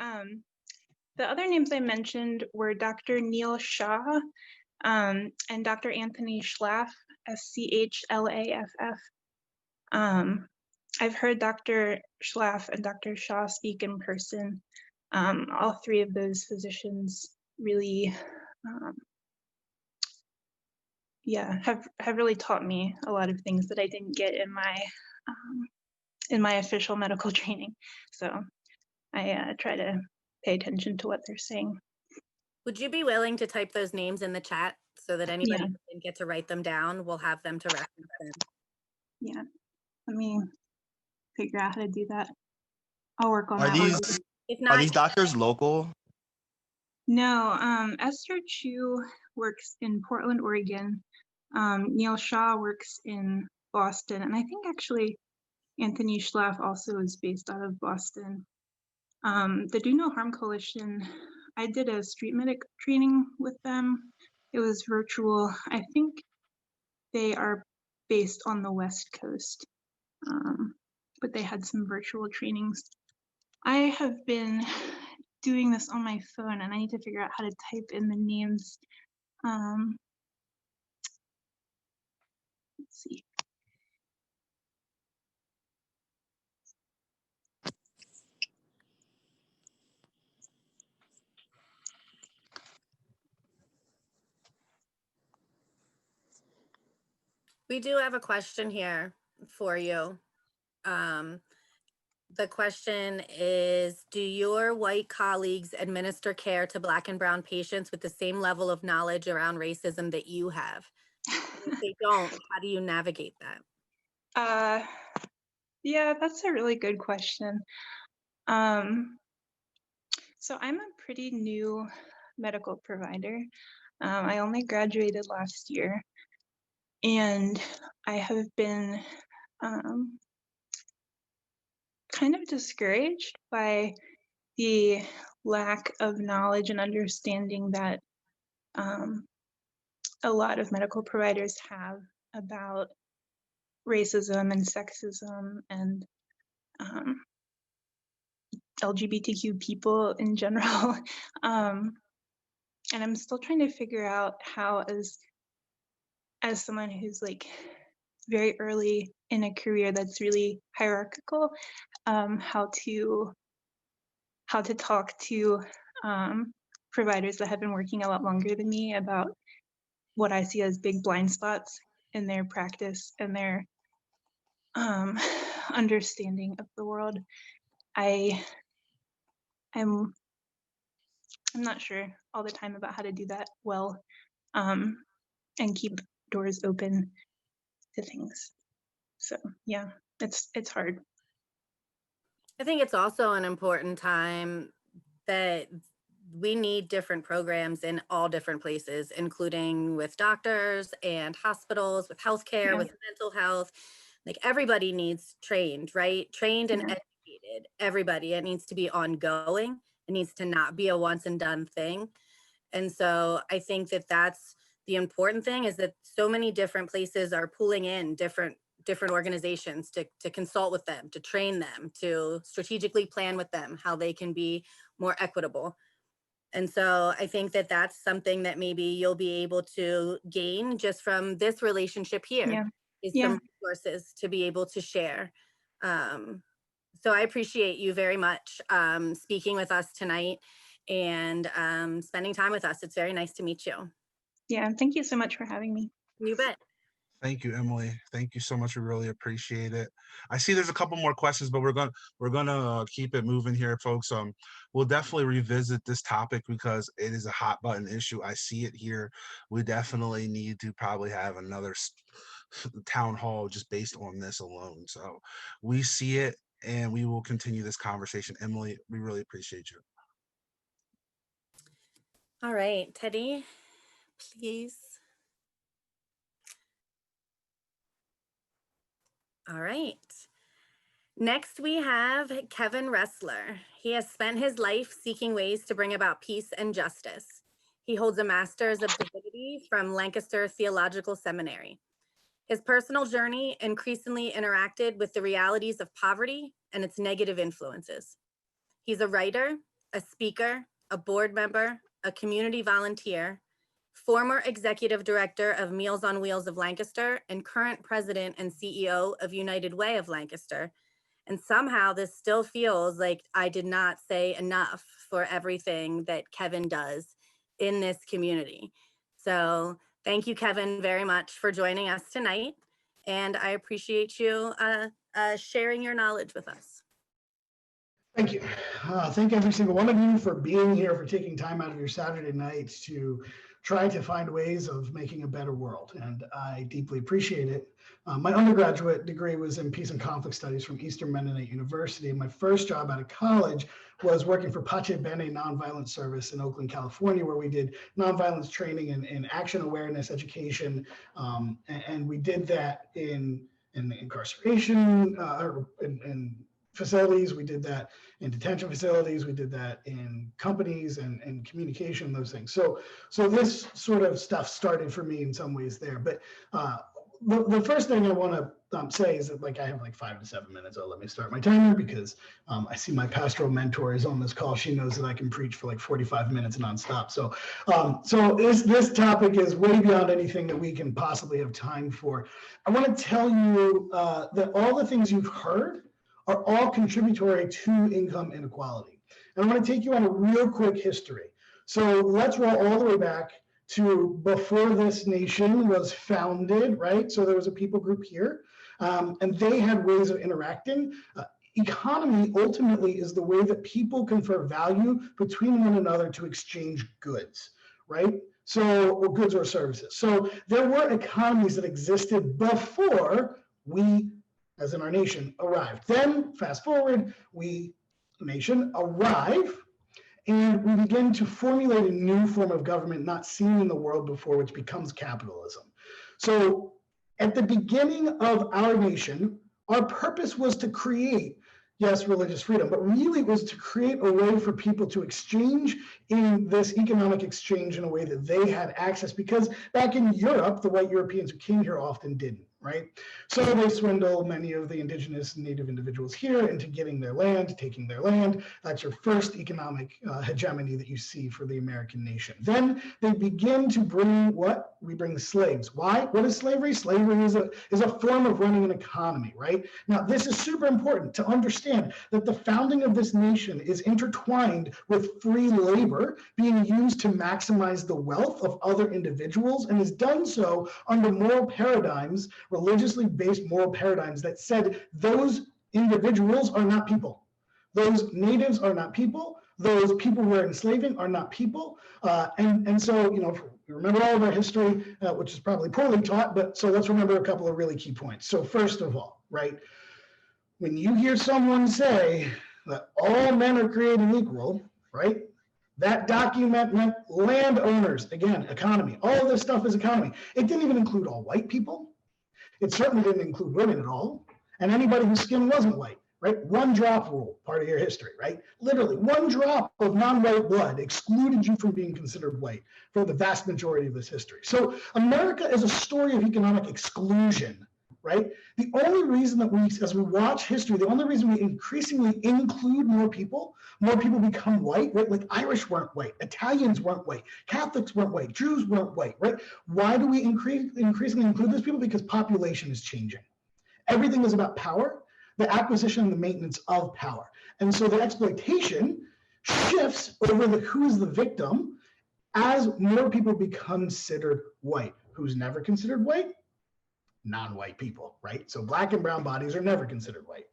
the other names I mentioned were Dr. Neil Shah and Dr. Anthony Schlaff, SCHLAFF. I've heard Dr. Schlaff and Dr. Shah speak in person. All 3 of those physicians really, have really taught me a lot of things that I didn't get in my official medical training. So I try to pay attention to what they're saying. Would you be willing to type those names in the chat so that anybody who didn't get to write them down will have them to reference them? Yeah, let me figure out how to do that. I'll work on Are that. these doctors local? No, Esther Chu works in Portland, Oregon. Neil Shah works in Boston, and I think actually Anthony Schlaff also is based out of Boston. The Do No Harm Coalition, I did a street medic training with them. It was virtual. I think they are based on the West Coast, but they had some virtual trainings. I have been doing this on my phone, and I need to figure out how to type in the names. Let's see. We do have a question here for you. The question is, do your white colleagues administer care to Black and Brown patients with the same level of knowledge around racism that you have? And if they don't, how do you navigate that? Yeah, that's a really good question. So I'm a pretty new medical provider. I only graduated last year, and I have been kind of discouraged by the lack of knowledge and understanding that a lot of medical providers have about racism and sexism and LGBTQ people in general. And I'm still trying to figure out how, as someone who's like very early in a career that's really hierarchical, how to talk to providers that have been working a lot longer than me about what I see as big blind spots in their practice and their understanding of the world. I'm not sure all the time about how to do that well, and keep doors open to things. So yeah, it's hard. I think it's also an important time that we need different programs in all different places, including with doctors and hospitals, with healthcare, Yeah. with mental health. Like everybody needs trained, right? Trained and Yeah. educated. Everybody. It needs to be ongoing. It needs to not be a once and done thing. And so I think that that's the important thing, is that so many different places are pulling in different organizations to consult with them, to train them, to strategically plan with them how they can be more equitable. And so I think that that's something that maybe you'll be able to gain just from this relationship here, Yeah. is Yeah. some resources to be able to share. So I appreciate you very much speaking with us tonight and spending time with us. It's very nice to meet you. Yeah. Thank you so much for having me. You bet. Thank you, Emily. Thank you so much. We really appreciate it. I see there's a couple more questions, but we're gonna keep it moving here, folks. We'll definitely revisit this topic because it is a hot button issue. I see it here. We definitely need to probably have another town hall just based on this alone. So we see it, and we will continue this conversation. Emily, we really appreciate you. All right, Teddy, please. All right. Next, we have Kevin Ressler. He has spent his life seeking ways to bring about peace and justice. He holds a Master's of Divinity from Lancaster Theological Seminary. His personal journey increasingly interacted with the realities of poverty and its negative influences. He's a writer, a speaker, a board member, a community volunteer, former executive director of Meals on Wheels of Lancaster, and current president and CEO of United Way of Lancaster. And somehow this still feels like I did not say enough for everything that Kevin does in this community. So thank you, Kevin, very much for joining us tonight. And I appreciate you sharing your knowledge with us. Thank you. Thank every single one of you for being here, for taking time out of your Saturday nights to try to find ways of making a better world. And I deeply appreciate it. My undergraduate degree was in Peace and Conflict Studies from Eastern Mennonite University. My first job out of college was working for Pace Bene Nonviolence Service in Oakland, California, where we did nonviolence training and action awareness education. And we did that in incarceration, or in facilities. We did that in detention facilities. We did that in companies and communication, those things. So this sort of stuff started for me in some ways there. But the first thing I want to say is that, like, I have like 5 to 7 minutes. Let me start my timer because I see my pastoral mentor is on this call. She knows that I can preach for like 45 minutes nonstop. So this topic is way beyond anything that we can possibly have time for. I want to tell you that all the things you've heard are all contributory to income inequality. And I want to take you on a real quick history. So let's roll all the way back to before this nation was founded, right? So there was a people group here, and they had ways of interacting. Economy ultimately is the way that people confer value between one another to exchange goods, right? So, or goods or services. So there were economies that existed before we, as in our nation, arrived. Then, fast forward, we, nation, arrive, and we begin to formulate a new form of government not seen in the world before, which becomes capitalism. So at the beginning of our nation, our purpose was to create, yes, religious freedom, but really it was to create a way for people to exchange in this economic exchange in a way that they had access, because back in Europe, the white Europeans who came here often didn't, right? So they swindle many of the indigenous and native individuals here into getting their land, taking their land. That's your first economic hegemony that you see for the American nation. Then they begin to bring what? We bring slaves. Why? What is slavery? Slavery is a form of running an economy, right? Now, this is super important to understand that the founding of this nation is intertwined with free labor being used to maximize the wealth of other individuals, and is done so under moral paradigms, religiously based moral paradigms that said those individuals are not people. Those natives are not people. Those people who are enslaving are not people. And so, you know, We remember all of our history, which is probably poorly taught, but so let's remember a couple of really key points. So first of all, right, when you hear someone say that all men are created equal, right, that document meant landowners, again, economy. All of this stuff is economy. It didn't even include all white people. It certainly didn't include women at all. And anybody whose skin wasn't white, right? One drop rule, part of your history, right? Literally, one drop of non-white blood excluded you from being considered white for the vast majority of this history. So America is a story of economic exclusion, right? The only reason that we, as we watch history, the only reason we increasingly include more people become white, right? Like Irish weren't white, Italians weren't white, Catholics weren't white, Jews weren't white, right? Why do we increasingly include those people? Because population is changing. Everything is about power, the acquisition and the maintenance of power. And so the exploitation shifts over who is the victim as more people become considered white. Who's never considered white? Non-white people, right? So black and brown bodies are never considered white.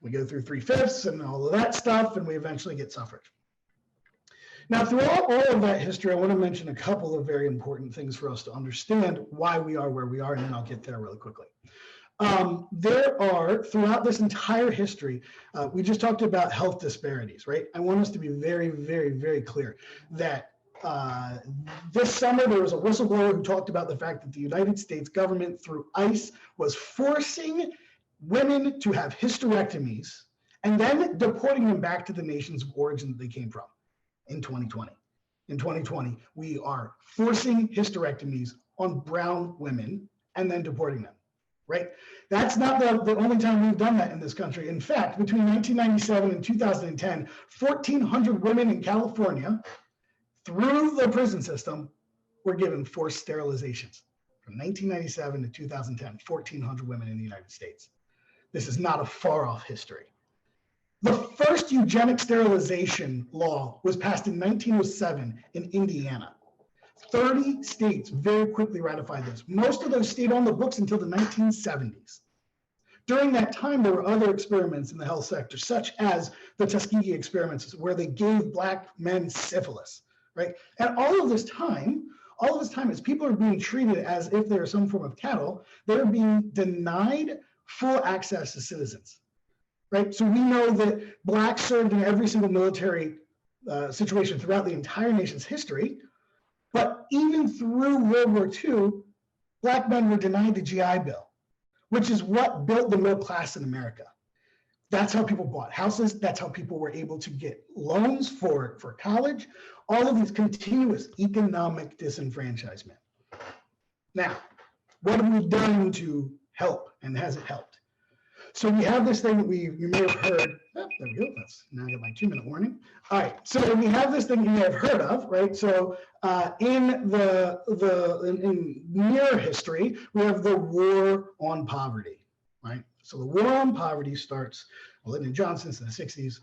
We go through 3/5 and all of that stuff, and we eventually get suffrage. Now, throughout all of that history, I want to mention a couple of very important things for us to understand why we are where we are, and then I'll get there really quickly. There are, throughout this entire history, we just talked about health disparities, right? I want us to be very, very, very clear that this summer there was a whistleblower who talked about the fact that the United States government, through ICE, was forcing women to have hysterectomies and then deporting them back to the nations of origin that they came from in 2020. In 2020, we are forcing hysterectomies on brown women and then deporting them. Right? That's not the only time we've done that in this country. In fact, between 1997 and 2010, 1,400 women in California, through the prison system, were given forced sterilizations. From 1997 to 2010, 1,400 women in the United States. This is not a far-off history. The first eugenic sterilization law was passed in 1907 in Indiana. 30 states very quickly ratified this. Most of those stayed on the books until the 1970s. During that time, there were other experiments in the health sector, such as the Tuskegee experiments, where they gave black men syphilis, right? And all of this time, as people are being treated as if they're some form of cattle, they're being denied full access to citizens, right? So we know that blacks served in every single military situation throughout the entire nation's history. But even through World War II, black men were denied the GI Bill, which is what built the middle class in America. That's how people bought houses. That's how people were able to get loans for college. All of these continuous economic disenfranchisement. Now, what have we done to help, and has it helped? So we have this thing that you may have heard. Oh, there we go. Now I got my 2-minute warning. All right. So we have this thing you may have heard of, right? So in near history, we have the war on poverty, right? So the war on poverty starts with Lyndon Johnson's in the 60s.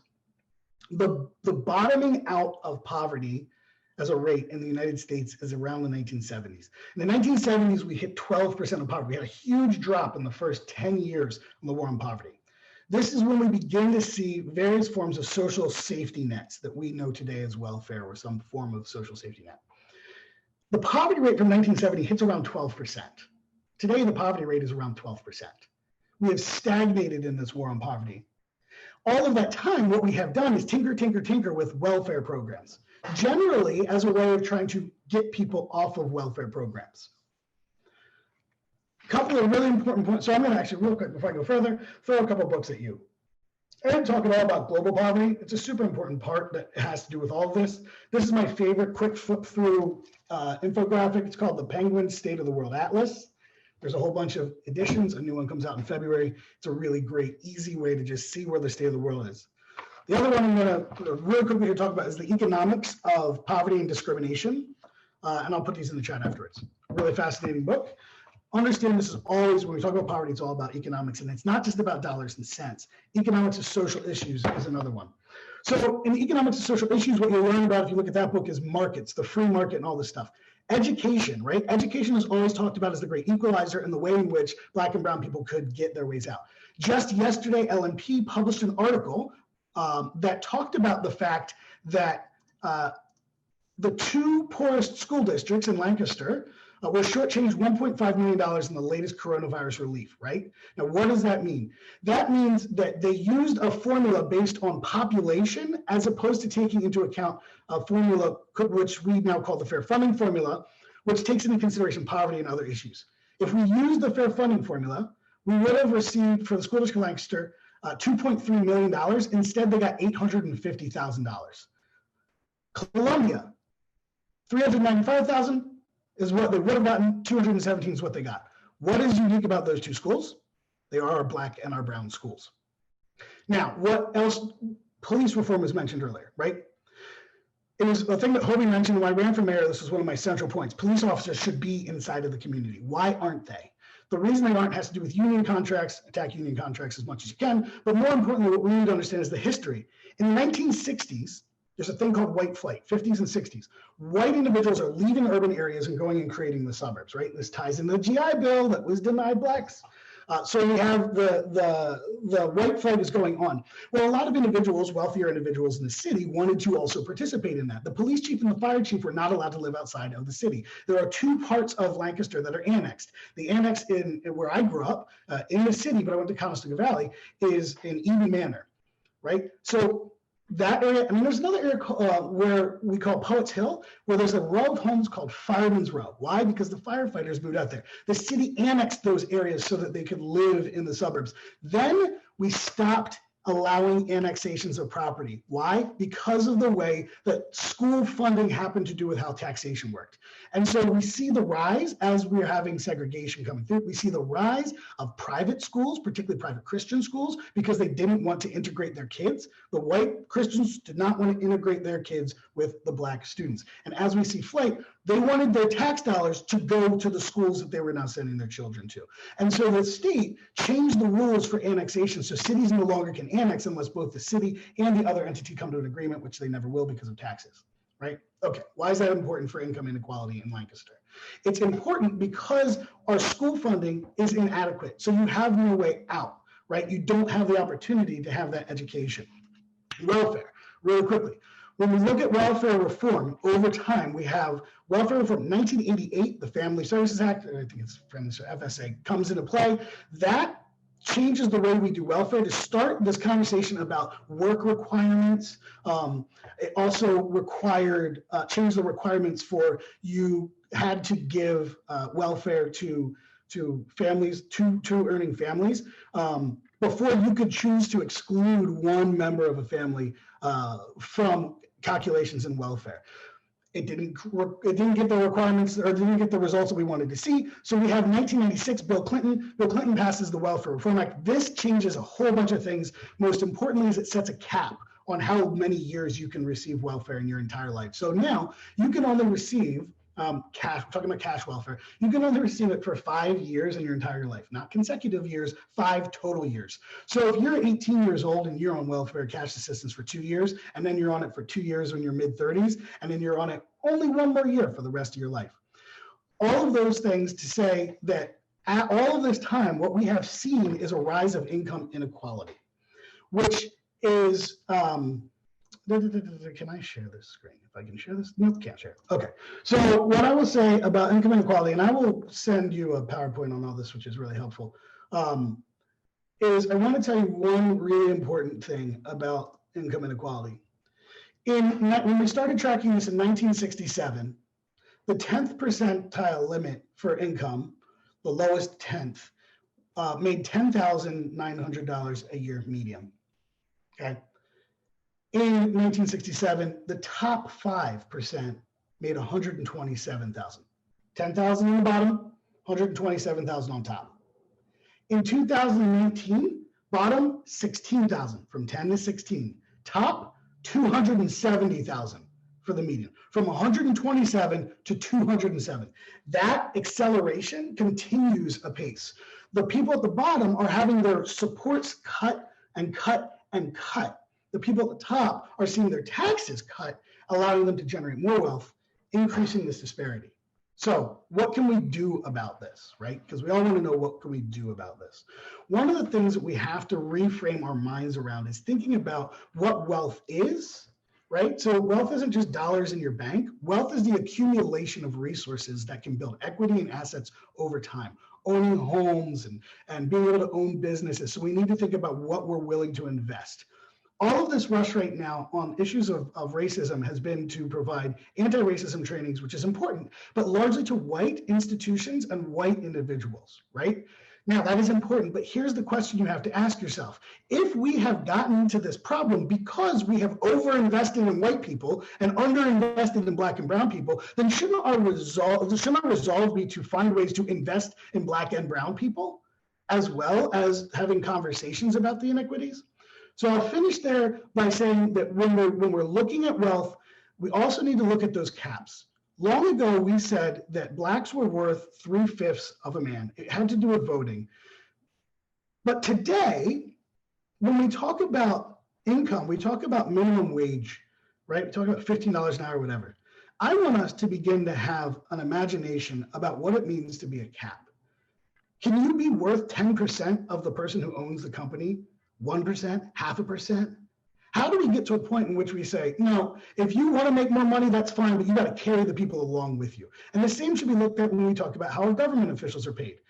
The bottoming out of poverty as a rate in the United States is around the 1970s. In the 1970s, we hit 12% of poverty. We had a huge drop in the first 10 years on the war on poverty. This is when we begin to see various forms of social safety nets that we know today as welfare or some form of social safety net. The poverty rate from 1970 hits around 12%. Today, the poverty rate is around 12%. We have stagnated in this war on poverty. All of that time, what we have done is tinker, tinker, tinker with welfare programs, generally as a way of trying to get people off of welfare programs. A couple of really important points. So I'm going to actually, real quick, before I go further, throw a couple books at you. I didn't talk at all about global poverty. It's a super important part that has to do with all of this. This is my favorite quick flip through infographic. It's called the Penguin State of the World Atlas. There's a whole bunch of editions. A new one comes out in February. It's a really great, easy way to just see where the state of the world is. The other one I'm going to really quickly talk about is the economics of poverty and discrimination. And I'll put these in the chat afterwards. A really fascinating book. Understand this is always, when we talk about poverty, it's all about economics. And it's not just about dollars and cents. Economics of social issues is another one. So in the economics of social issues, what you'll learn about if you look at that book is markets, the free market and all this stuff. Education, right? Education is always talked about as the great equalizer and the way in which black and brown people could get their ways out. Just yesterday, LNP published an article that talked about the fact that the two poorest school districts in Lancaster were shortchanged $1.5 million in the latest coronavirus relief, right? Now, what does that mean? That means that they used a formula based on population as opposed to taking into account a formula which we now call the fair funding formula, which takes into consideration poverty and other issues. If we used the fair funding formula, we would have received for the school district of Lancaster $2.3 million. Instead, they got $850,000. Columbia, $395,000 is what they would have gotten. $217 is what they got. What is unique about those two schools? They are our black and our brown schools. Now, what else? Police reform was mentioned earlier, right? It was a thing that Hobie mentioned when I ran for mayor. This was one of my central points. Police officers should be inside of the community. Why aren't they? The reason they aren't has to do with union contracts. Attack union contracts as much as you can. But more importantly, what we need to understand is the history. In the 1960s, there's a thing called white flight, 50s and 60s. White individuals are leaving urban areas and going and creating the suburbs, right? This ties into the GI Bill that was denied blacks. So we have the white flight is going on. Well, a lot of individuals, wealthier individuals in the city, wanted to also participate in that. The police chief and the fire chief were not allowed to live outside of the city. There are two parts of Lancaster that are annexed. The annex in where I grew up, in the city, but I went to Conestoga Valley, is in Eby Manor, right? So that area, I mean, there's another area where we call Poets Hill, where there's a row of homes called Fireman's Row. Why? Because the firefighters moved out there. The city annexed those areas so that they could live in the suburbs. Then we stopped allowing annexations of property. Why? Because of the way that school funding happened to do with how taxation worked. And so we see the rise as we're having segregation coming through. We see the rise of private schools, particularly private Christian schools, because they didn't want to integrate their kids. The white Christians did not want to integrate their kids with the black students. And as we see flight, they wanted their tax dollars to go to the schools that they were now sending their children to. And so the state changed the rules for annexation. So cities no longer can annex unless both the city and the other entity come to an agreement, which they never will because of taxes, right? Okay, why is that important for income inequality in Lancaster? It's important because our school funding is inadequate. So you have no way out, right? You don't have the opportunity to have that education. Welfare, really quickly. When we look at welfare reform over time, we have welfare reform 1988, the Family Services Act, I think it's FSA, comes into play. That changes the way we do welfare to start this conversation about work requirements. It also required, changed the requirements for you had to give welfare to families, to earning families. Before you could choose to exclude one member of a family from calculations in welfare. It didn't get the requirements or didn't get the results that we wanted to see. So we have 1996, Bill Clinton. Bill Clinton passes the Welfare Reform Act. This changes a whole bunch of things. Most importantly is it sets a cap on how many years you can receive welfare in your entire life. So now you can only receive cash, talking about cash welfare, you can only receive it for 5 years in your entire life, not consecutive years, 5 total years. So if you're 18 years old and you're on welfare cash assistance for 2 years, and then you're on it for 2 years when you're mid-30s, and then you're on it only 1 more year for the rest of your life. All of those things to say that at all of this time, what we have seen is a rise of income inequality, which is, can I share this screen? If I can share this? Nope, can't share. Okay. So what I will say about income inequality, and I will send you a PowerPoint on all this, which is really helpful, is I want to tell you one really important thing about income inequality. When we started tracking this in 1967, the 10th percentile limit for income, the lowest 10th, made $10,900 a year median. Okay. In 1967, the top 5% made $127,000. 10,000 on the bottom, 127,000 on top. In 2019, bottom 16,000 from 10 to 16. Top 270,000 for the median, from 127 to 207. That acceleration continues apace. The people at the bottom are having their supports cut and cut and cut. The people at the top are seeing their taxes cut, allowing them to generate more wealth, increasing this disparity. So what can we do about this, right? Because we all want to know what can we do about this. One of the things that we have to reframe our minds around is thinking about what wealth is right? So wealth isn't just dollars in your bank. Wealth is the accumulation of resources that can build equity and assets over time, owning homes and being able to own businesses. So we need to think about what we're willing to invest. All of this rush right now on issues of racism has been to provide anti-racism trainings, which is important, but largely to white institutions and white individuals, right? Now, that is important, but here's the question you have to ask yourself. If we have gotten into this problem because we have overinvested in white people and underinvested in Black and brown people, then shouldn't our resolve be to find ways to invest in Black and brown people, as well as having conversations about the inequities? So I'll finish there by saying that when we're looking at wealth, we also need to look at those caps. Long ago, we said that Blacks were worth 3/5 of a man. It had to do with voting. But today, when we talk about income, we talk about minimum wage, right? We talk about $15 an hour, whatever. I want us to begin to have an imagination about what it means to be a cap. Can you be worth 10% of the person who owns the company? 1%, 0.5%? How do we get to a point in which we say, no, if you want to make more money, that's fine, but you got to carry the people along with you? And the same should be looked at when we talk about how our government officials are paid.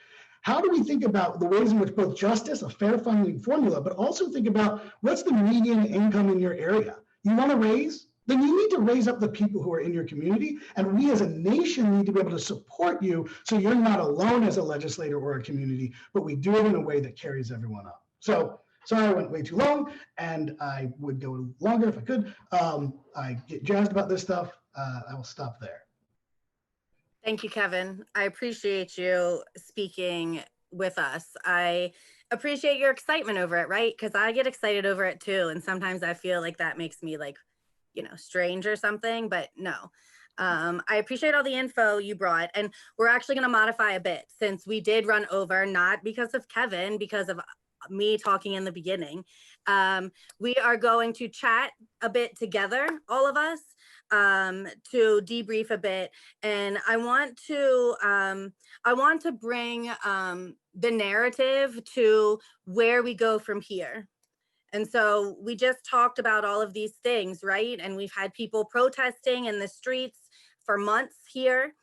How do we think about the ways in which both justice, a fair funding formula, but also think about what's the median income in your area? You want to raise? Then you need to raise up the people who are in your community. And we as a nation need to be able to support you so you're not alone as a legislator or a community, but we do it in a way that carries everyone up. So sorry, I went way too long, and I would go longer if I could. I get jazzed about this stuff. I will stop there. Thank you, Kevin. I appreciate you speaking with us. I appreciate your excitement over it, right? Because I get excited over it too. And sometimes I feel like that makes me like, you know, strange or something, but no. I appreciate all the info you brought, and we're actually going to modify a bit since we did run over, not because of Kevin, because of me talking in the beginning. We are going to chat a bit together, all of us, to debrief a bit, and I want to bring the narrative to where we go from here. And so we just talked about all of these things, right? And we've had people protesting in the streets for months here.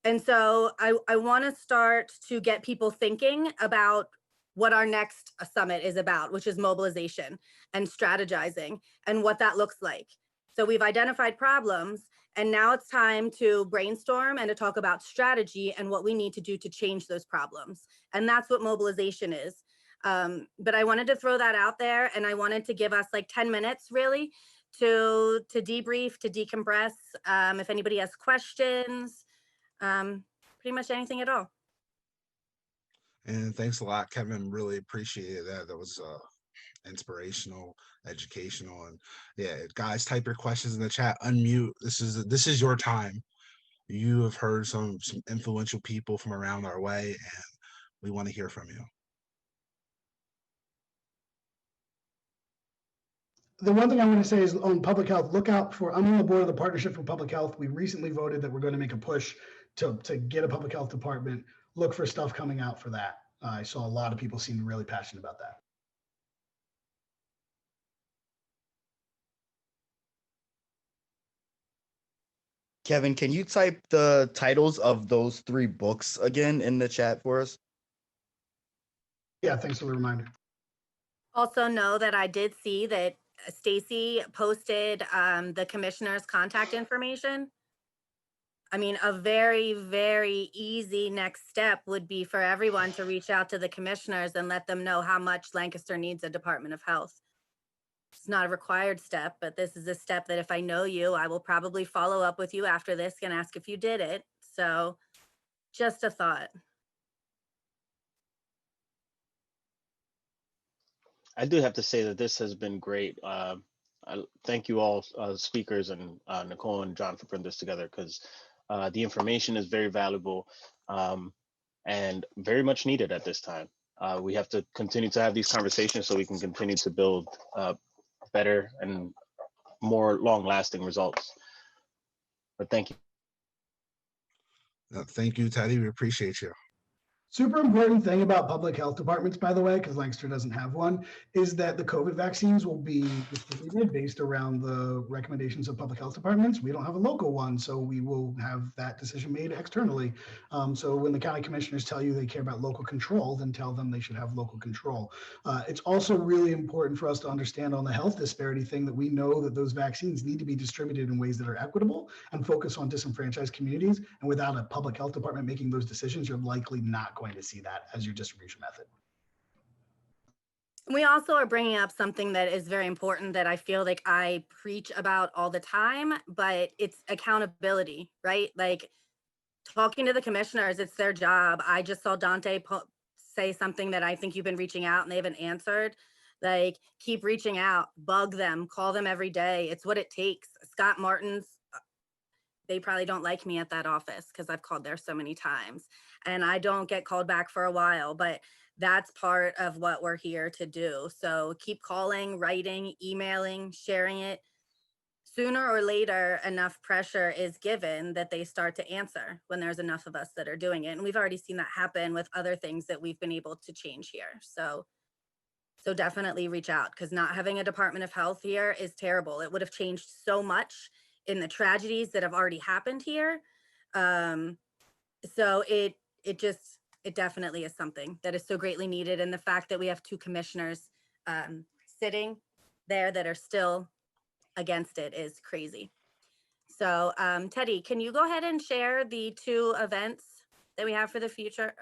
And so I want to start to get people thinking about what our next summit is about, which is mobilization and strategizing and what that looks like. So we've identified problems, and now it's time to brainstorm and to talk about strategy and what we need to do to change those problems. And that's what mobilization is. But I wanted to throw that out there, and I wanted to give us like 10 minutes really to debrief, to decompress. If anybody has questions, pretty much anything at all. And thanks a lot, Kevin. Really appreciated that. That was inspirational, educational, and yeah, guys, type your questions in the chat. Unmute. This is your time. You have heard some influential people from around our way, and we want to hear from you. The one thing I want to say is on public health, look out for, I'm on the board of the Partnership for Public Health. We recently voted that we're going to make a push to get a public health department. Look for stuff coming out for that. I saw a lot of people seem really passionate about that. Kevin, can you type the titles of those 3 books again in the chat for us? Yeah, thanks for the reminder. Also know that I did see that Stacy posted the commissioner's contact information. I mean, a very, very easy next step would be for everyone to reach out to the commissioners and let them know how much Lancaster needs a Department of Health. It's not a required step, but this is a step that if I know you, I will probably follow up with you after this and ask if you did it. So just a thought. I do have to say that this has been great. I thank you all speakers and Nicole and John for putting this together, because the information is very valuable and very much needed at this time. We have to continue to have these conversations so we can continue to build better and more long-lasting results. But thank you. Thank you, Teddy. We appreciate you. Super important thing about public health departments, by the way, because Lancaster doesn't have one, is that the COVID vaccines will be distributed based around the recommendations of public health departments. We don't have a local one, so we will have that decision made externally. So when the county commissioners tell you they care about local control, then tell them they should have local control. It's also really important for us to understand on the health disparity thing that we know that those vaccines need to be distributed in ways that are equitable and focus on disenfranchised communities. And without a public health department making those decisions, you're likely not going to see that as your distribution method. We also are bringing up something that is very important that I feel like I preach about all the time, but it's accountability, right? Like talking to the commissioners, it's their job. I just saw Dante say something that I think you've been reaching out and they haven't answered. Like keep reaching out, bug them, call them every day. It's what it takes. Scott Martin's, they probably don't like me at that office because I've called there so many times and I don't get called back for a while, but that's part of what we're here to do. So keep calling, writing, emailing, sharing it. Sooner or later, enough pressure is given that they start to answer when there's enough of us that are doing it. And we've already seen that happen with other things that we've been able to change here. So definitely reach out because not having a Department of Health here is terrible. It would have changed so much in the tragedies that have already happened here. So it definitely is something that is so greatly needed. And the fact that we have two commissioners sitting there that are still against it is crazy. So Teddy, can you go ahead and share the two events that we have for the future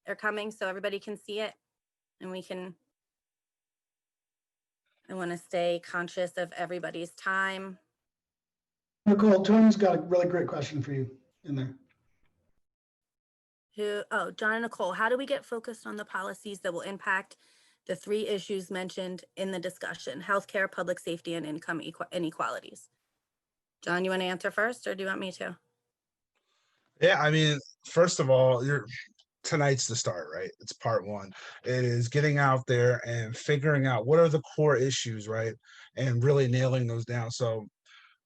are coming so everybody can see it and we can, I want to stay conscious of everybody's time. Nicole, Tony's got a really great question for you in there. John and Nicole, how do we get focused on the policies that will impact the three issues mentioned in the discussion: healthcare, public safety, and income inequalities? John, you want to answer first or do you want me to? Yeah, I mean, first of all, tonight's the start, right? It's part one. It is getting out there and figuring out what are the core issues, right? And really nailing those down. So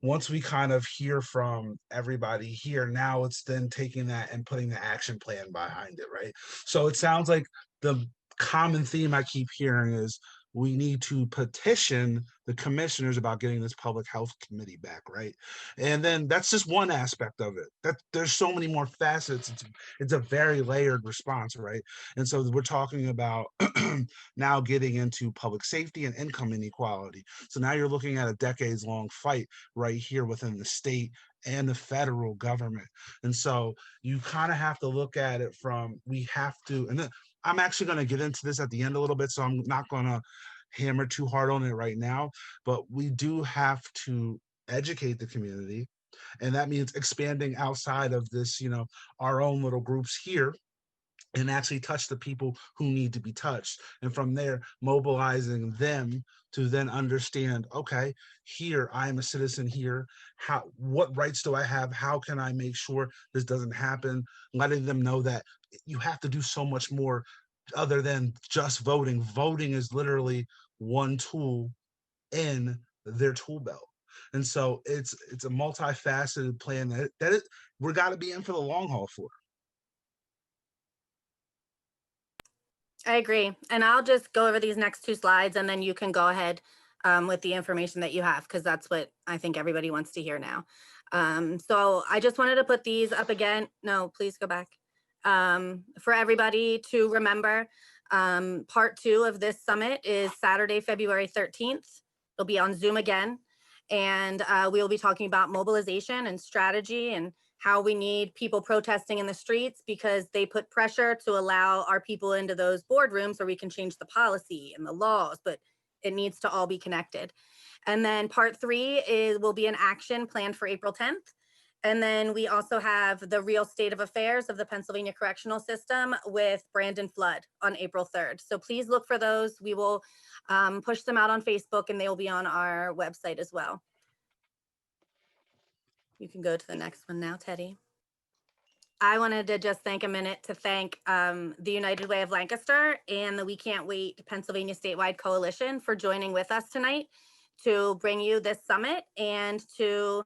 once we kind of hear from everybody here, now it's then taking that and putting the action plan behind it, right? So it sounds like the common theme I keep hearing is we need to petition the commissioners about getting this public health committee back, right? And then that's just one aspect of it. That there's so many more facets. It's a very layered response, right? And so we're talking about now getting into public safety and income inequality. So now you're looking at a decades-long fight right here within the state and the federal government. And so you kind of have to look at it from, we have to, and then I'm actually going to get into this at the end a little bit, so I'm not going to hammer too hard on it right now, but we do have to educate the community. And that means expanding outside of this, our own little groups here, and actually touch the people who need to be touched. And from there, mobilizing them to then understand, okay, here, I'm a citizen here. What rights do I have? How can I make sure this doesn't happen? Letting them know that you have to do so much more other than just voting. Voting is literally one tool in their tool belt. And so it's a multifaceted plan that we're got to be in for the long haul for. I agree. And I'll just go over these next two slides and then you can go ahead with the information that you have, because that's what I think everybody wants to hear now. So I just wanted to put these up again. No, please go back. For everybody to remember, part two of this summit is Saturday, February 13th. It'll be on Zoom again. And we will be talking about mobilization and strategy and how we need people protesting in the streets because they put pressure to allow our people into those boardrooms where we can change the policy and the laws, but it needs to all be connected. And then part three will be an action planned for April 10th. And then we also have the real state of affairs of the Pennsylvania correctional system with Brandon Flood on April 3rd. So please look for those. We will push them out on Facebook and they will be on our website as well. You can go to the next one now, Teddy. I wanted to just thank a minute to thank the United Way of Lancaster and the We Can't Wait Pennsylvania Statewide Coalition for joining with us tonight to bring you this summit and to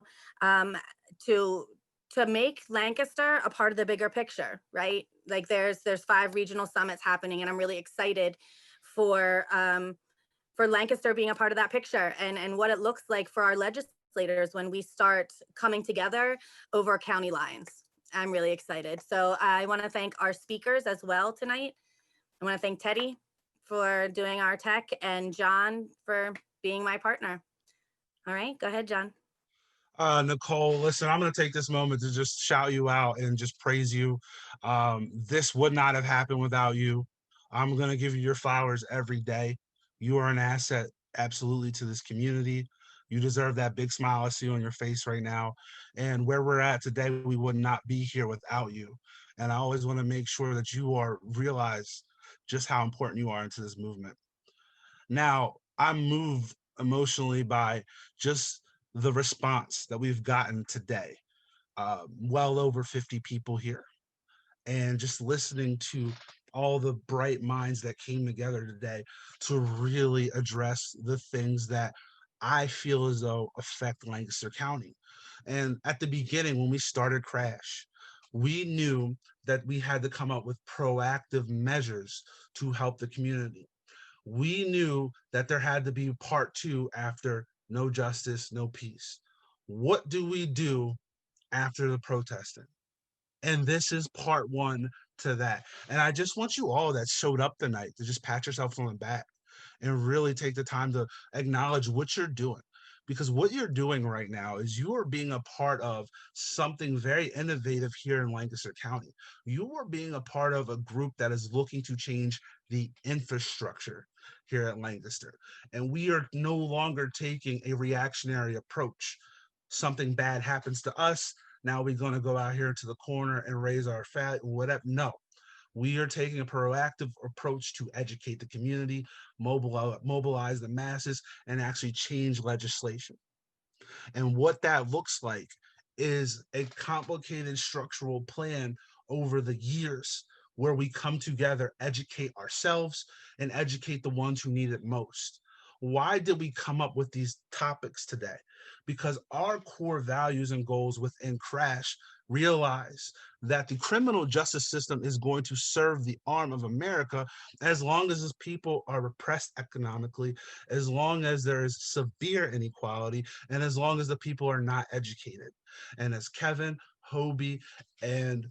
make Lancaster a part of the bigger picture, right? Like there's 5 regional summits happening, and I'm really excited for Lancaster being a part of that picture, and what it looks like for our legislators when we start coming together over county lines. I'm really excited. So I want to thank our speakers as well tonight. I want to thank Teddy for doing our tech, and John for being my partner. All right, go ahead, John. Nicole, listen, I'm going to take this moment to just shout you out and just praise you. This would not have happened without you. I'm going to give you your flowers every day. You are an asset absolutely to this community. You deserve that big smile I see on your face right now. And where we're at today, we would not be here without you. And I always want to make sure that you are realize just how important you are into this movement. Now, I'm moved emotionally by just the response that we've gotten today. Well over 50 people here. And just listening to all the bright minds that came together today to really address the things that I feel as though affect Lancaster County. And at the beginning, when we started C.R.A.S.H, we knew that we had to come up with proactive measures to help the community. We knew that there had to be part 2 after no justice, no peace. What do we do after the protesting? And this is part 1 to that. And I just want you all that showed up tonight to just pat yourself on the back and really take the time to acknowledge what you're doing. Because what you're doing right now is you are being a part of something very innovative here in Lancaster County. You are being a part of a group that is looking to change the infrastructure here at Lancaster. And we are no longer taking a reactionary approach. Something bad happens to us, now we're going to go out here to the corner and raise our fat, whatever. No, we are taking a proactive approach to educate the community, mobilize the masses, and actually change legislation. And what that looks like is a complicated structural plan over the years where we come together, educate ourselves, and educate the ones who need it most. Why did we come up with these topics today? Because our core values and goals within C.R.A.S.H realize that the criminal justice system is going to serve the arm of America as long as its people are repressed economically, as long as there is severe inequality, and as long as the people are not educated. And as Kevin, Hobie, and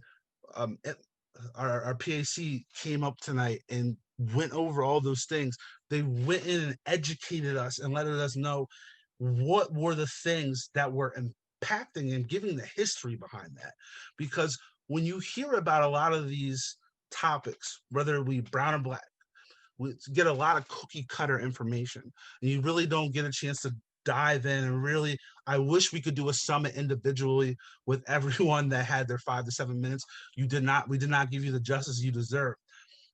our PAC came up tonight and went over all those things, they went in and educated us and letting us know what were the things that were impacting and giving the history behind that. Because when you hear about a lot of these topics, whether it be brown or black, we get a lot of cookie cutter information, and you really don't get a chance to dive in and really, I wish we could do a summit individually with everyone that had their 5 to 7 minutes. We did not give you the justice you deserve.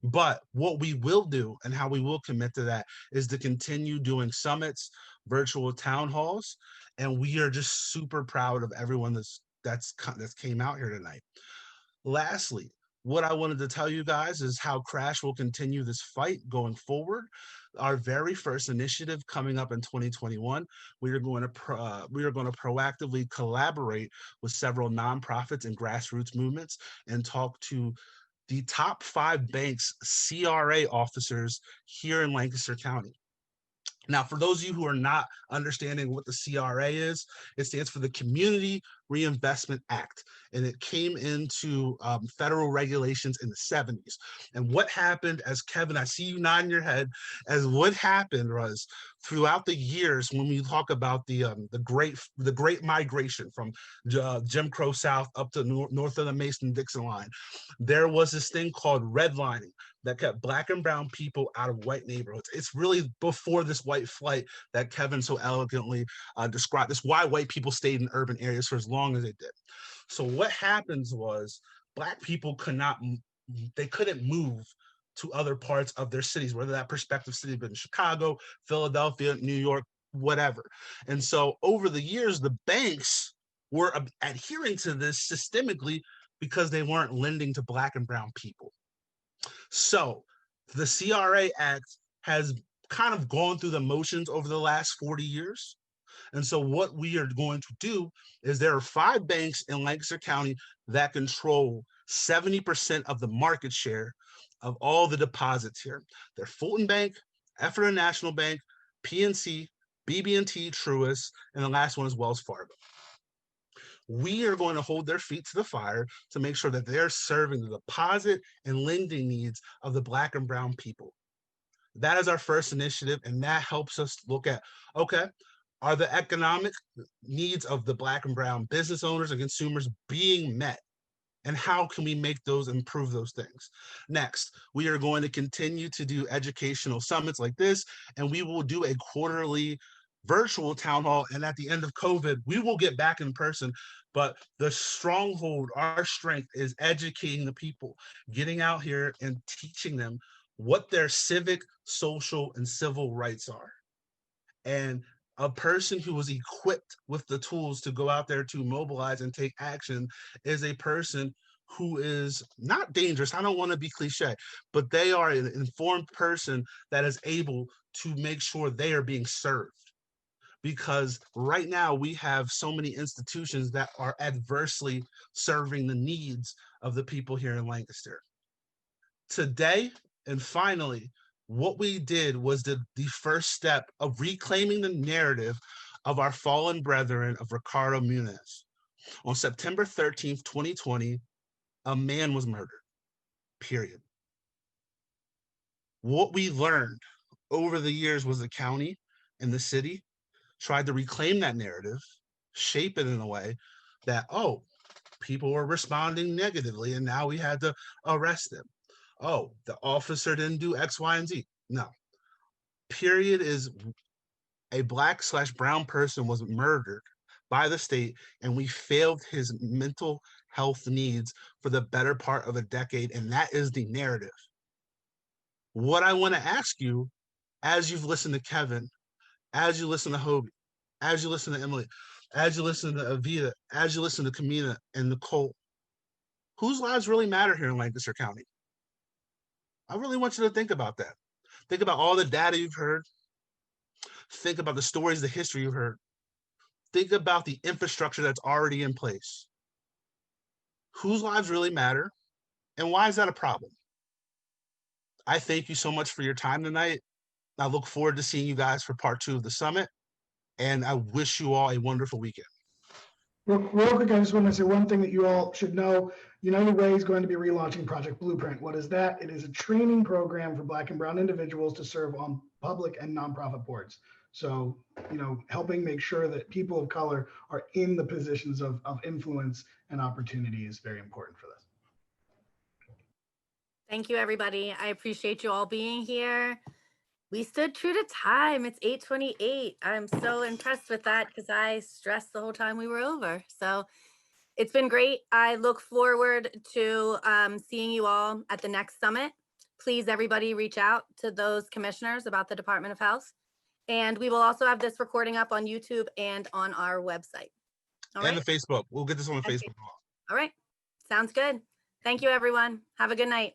But what we will do and how we will commit to that is to continue doing summits, virtual town halls, and we are just super proud of everyone that's came out here tonight. Lastly, what I wanted to tell you guys is how C.R.A.S.H will continue this fight going forward. Our very first initiative coming up in 2021, we are going to proactively collaborate with several nonprofits and grassroots movements and talk to the top 5 banks CRA officers here in Lancaster County. Now, for those of you who are not understanding what the CRA is, it stands for the Community Reinvestment Act, and it came into federal regulations in the 70s. And what happened, as Kevin, I see you nodding your head, as what happened was throughout the years when we talk about the great migration from Jim Crow South up to north of the Mason-Dixon line, there was this thing called redlining that kept Black and brown people out of white neighborhoods. It's really before this white flight that Kevin so elegantly described. This why white people stayed in urban areas for as long as they did. So what happens was Black people couldn't move to other parts of their cities, whether that prospective city been Chicago, Philadelphia, New York, whatever. And so over the years, the banks were adhering to this systemically because they weren't lending to Black and brown people. So the C.R.A. Act has kind of gone through the motions over the last 40 years, And so what we are going to do is there are 5 banks in Lancaster County that control 70% of the market share of all the deposits here. They're Fulton Bank, Effort National Bank, PNC, BB&T, Truist, and the last one is Wells Fargo. We are going to hold their feet to the fire to make sure that they're serving the deposit and lending needs of the Black and brown people. That is our first initiative, and that helps us look at, okay, are the economic needs of the Black and brown business owners and consumers being met? And how can we make those, improve those things? Next, we are going to continue to do educational summits like this, and we will do a quarterly virtual town hall. And at the end of COVID, we will get back in person. But the stronghold, our strength is educating the people, getting out here and teaching them what their civic, social, and civil rights are. And a person who is equipped with the tools to go out there to mobilize and take action is a person who is not dangerous. I don't want to be cliche, but they are an informed person that is able to make sure they are being served. Because right now we have so many institutions that are adversely serving the needs of the people here in Lancaster. Today, and finally, what we did was the first step of reclaiming the narrative of our fallen brethren of Ricardo Muniz. On September 13th, 2020, a man was murdered, period. What we learned over the years was the county and the city tried to reclaim that narrative, shape it in a way that, oh, people were responding negatively and now we had to arrest them. Oh, the officer didn't do X, Y, and Z. No. Period is a Black/brown person was murdered by the state, and we failed his mental health needs for the better part of a decade, and that is the narrative. What I want to ask you, as you've listened to Kevin, as you listen to Hobie, as you listen to Emily, as you listen to Evita, as you listen to Kamina and Nicole, whose lives really matter here in Lancaster County? I really want you to think about that. Think about all the data you've heard. Think about the stories, the history you've heard. Think about the infrastructure that's already in place. Whose lives really matter? And why is that a problem? I thank you so much for your time tonight. I look forward to seeing you guys for part 2 of the summit. And I wish you all a wonderful weekend. Real quick, I just want to say one thing that you all should know. United Way is going to be relaunching Project Blueprint. What is that? It is a training program for Black and brown individuals to serve on public and nonprofit boards. So, helping make sure that people of color are in the positions of influence and opportunity is very important for this. Thank you, everybody. I appreciate you all being here. We stood true to time. It's 8:28. I'm so impressed with that because I stressed the whole time we were over. So it's been great. I look forward to seeing you all at the next summit. Please, everybody, reach out to those commissioners about the Department of Health. And we will also have this recording up on YouTube and on our website. All right. And the Facebook. We'll get this on the Facebook. All right. Sounds good. Thank you, everyone. Have a good night.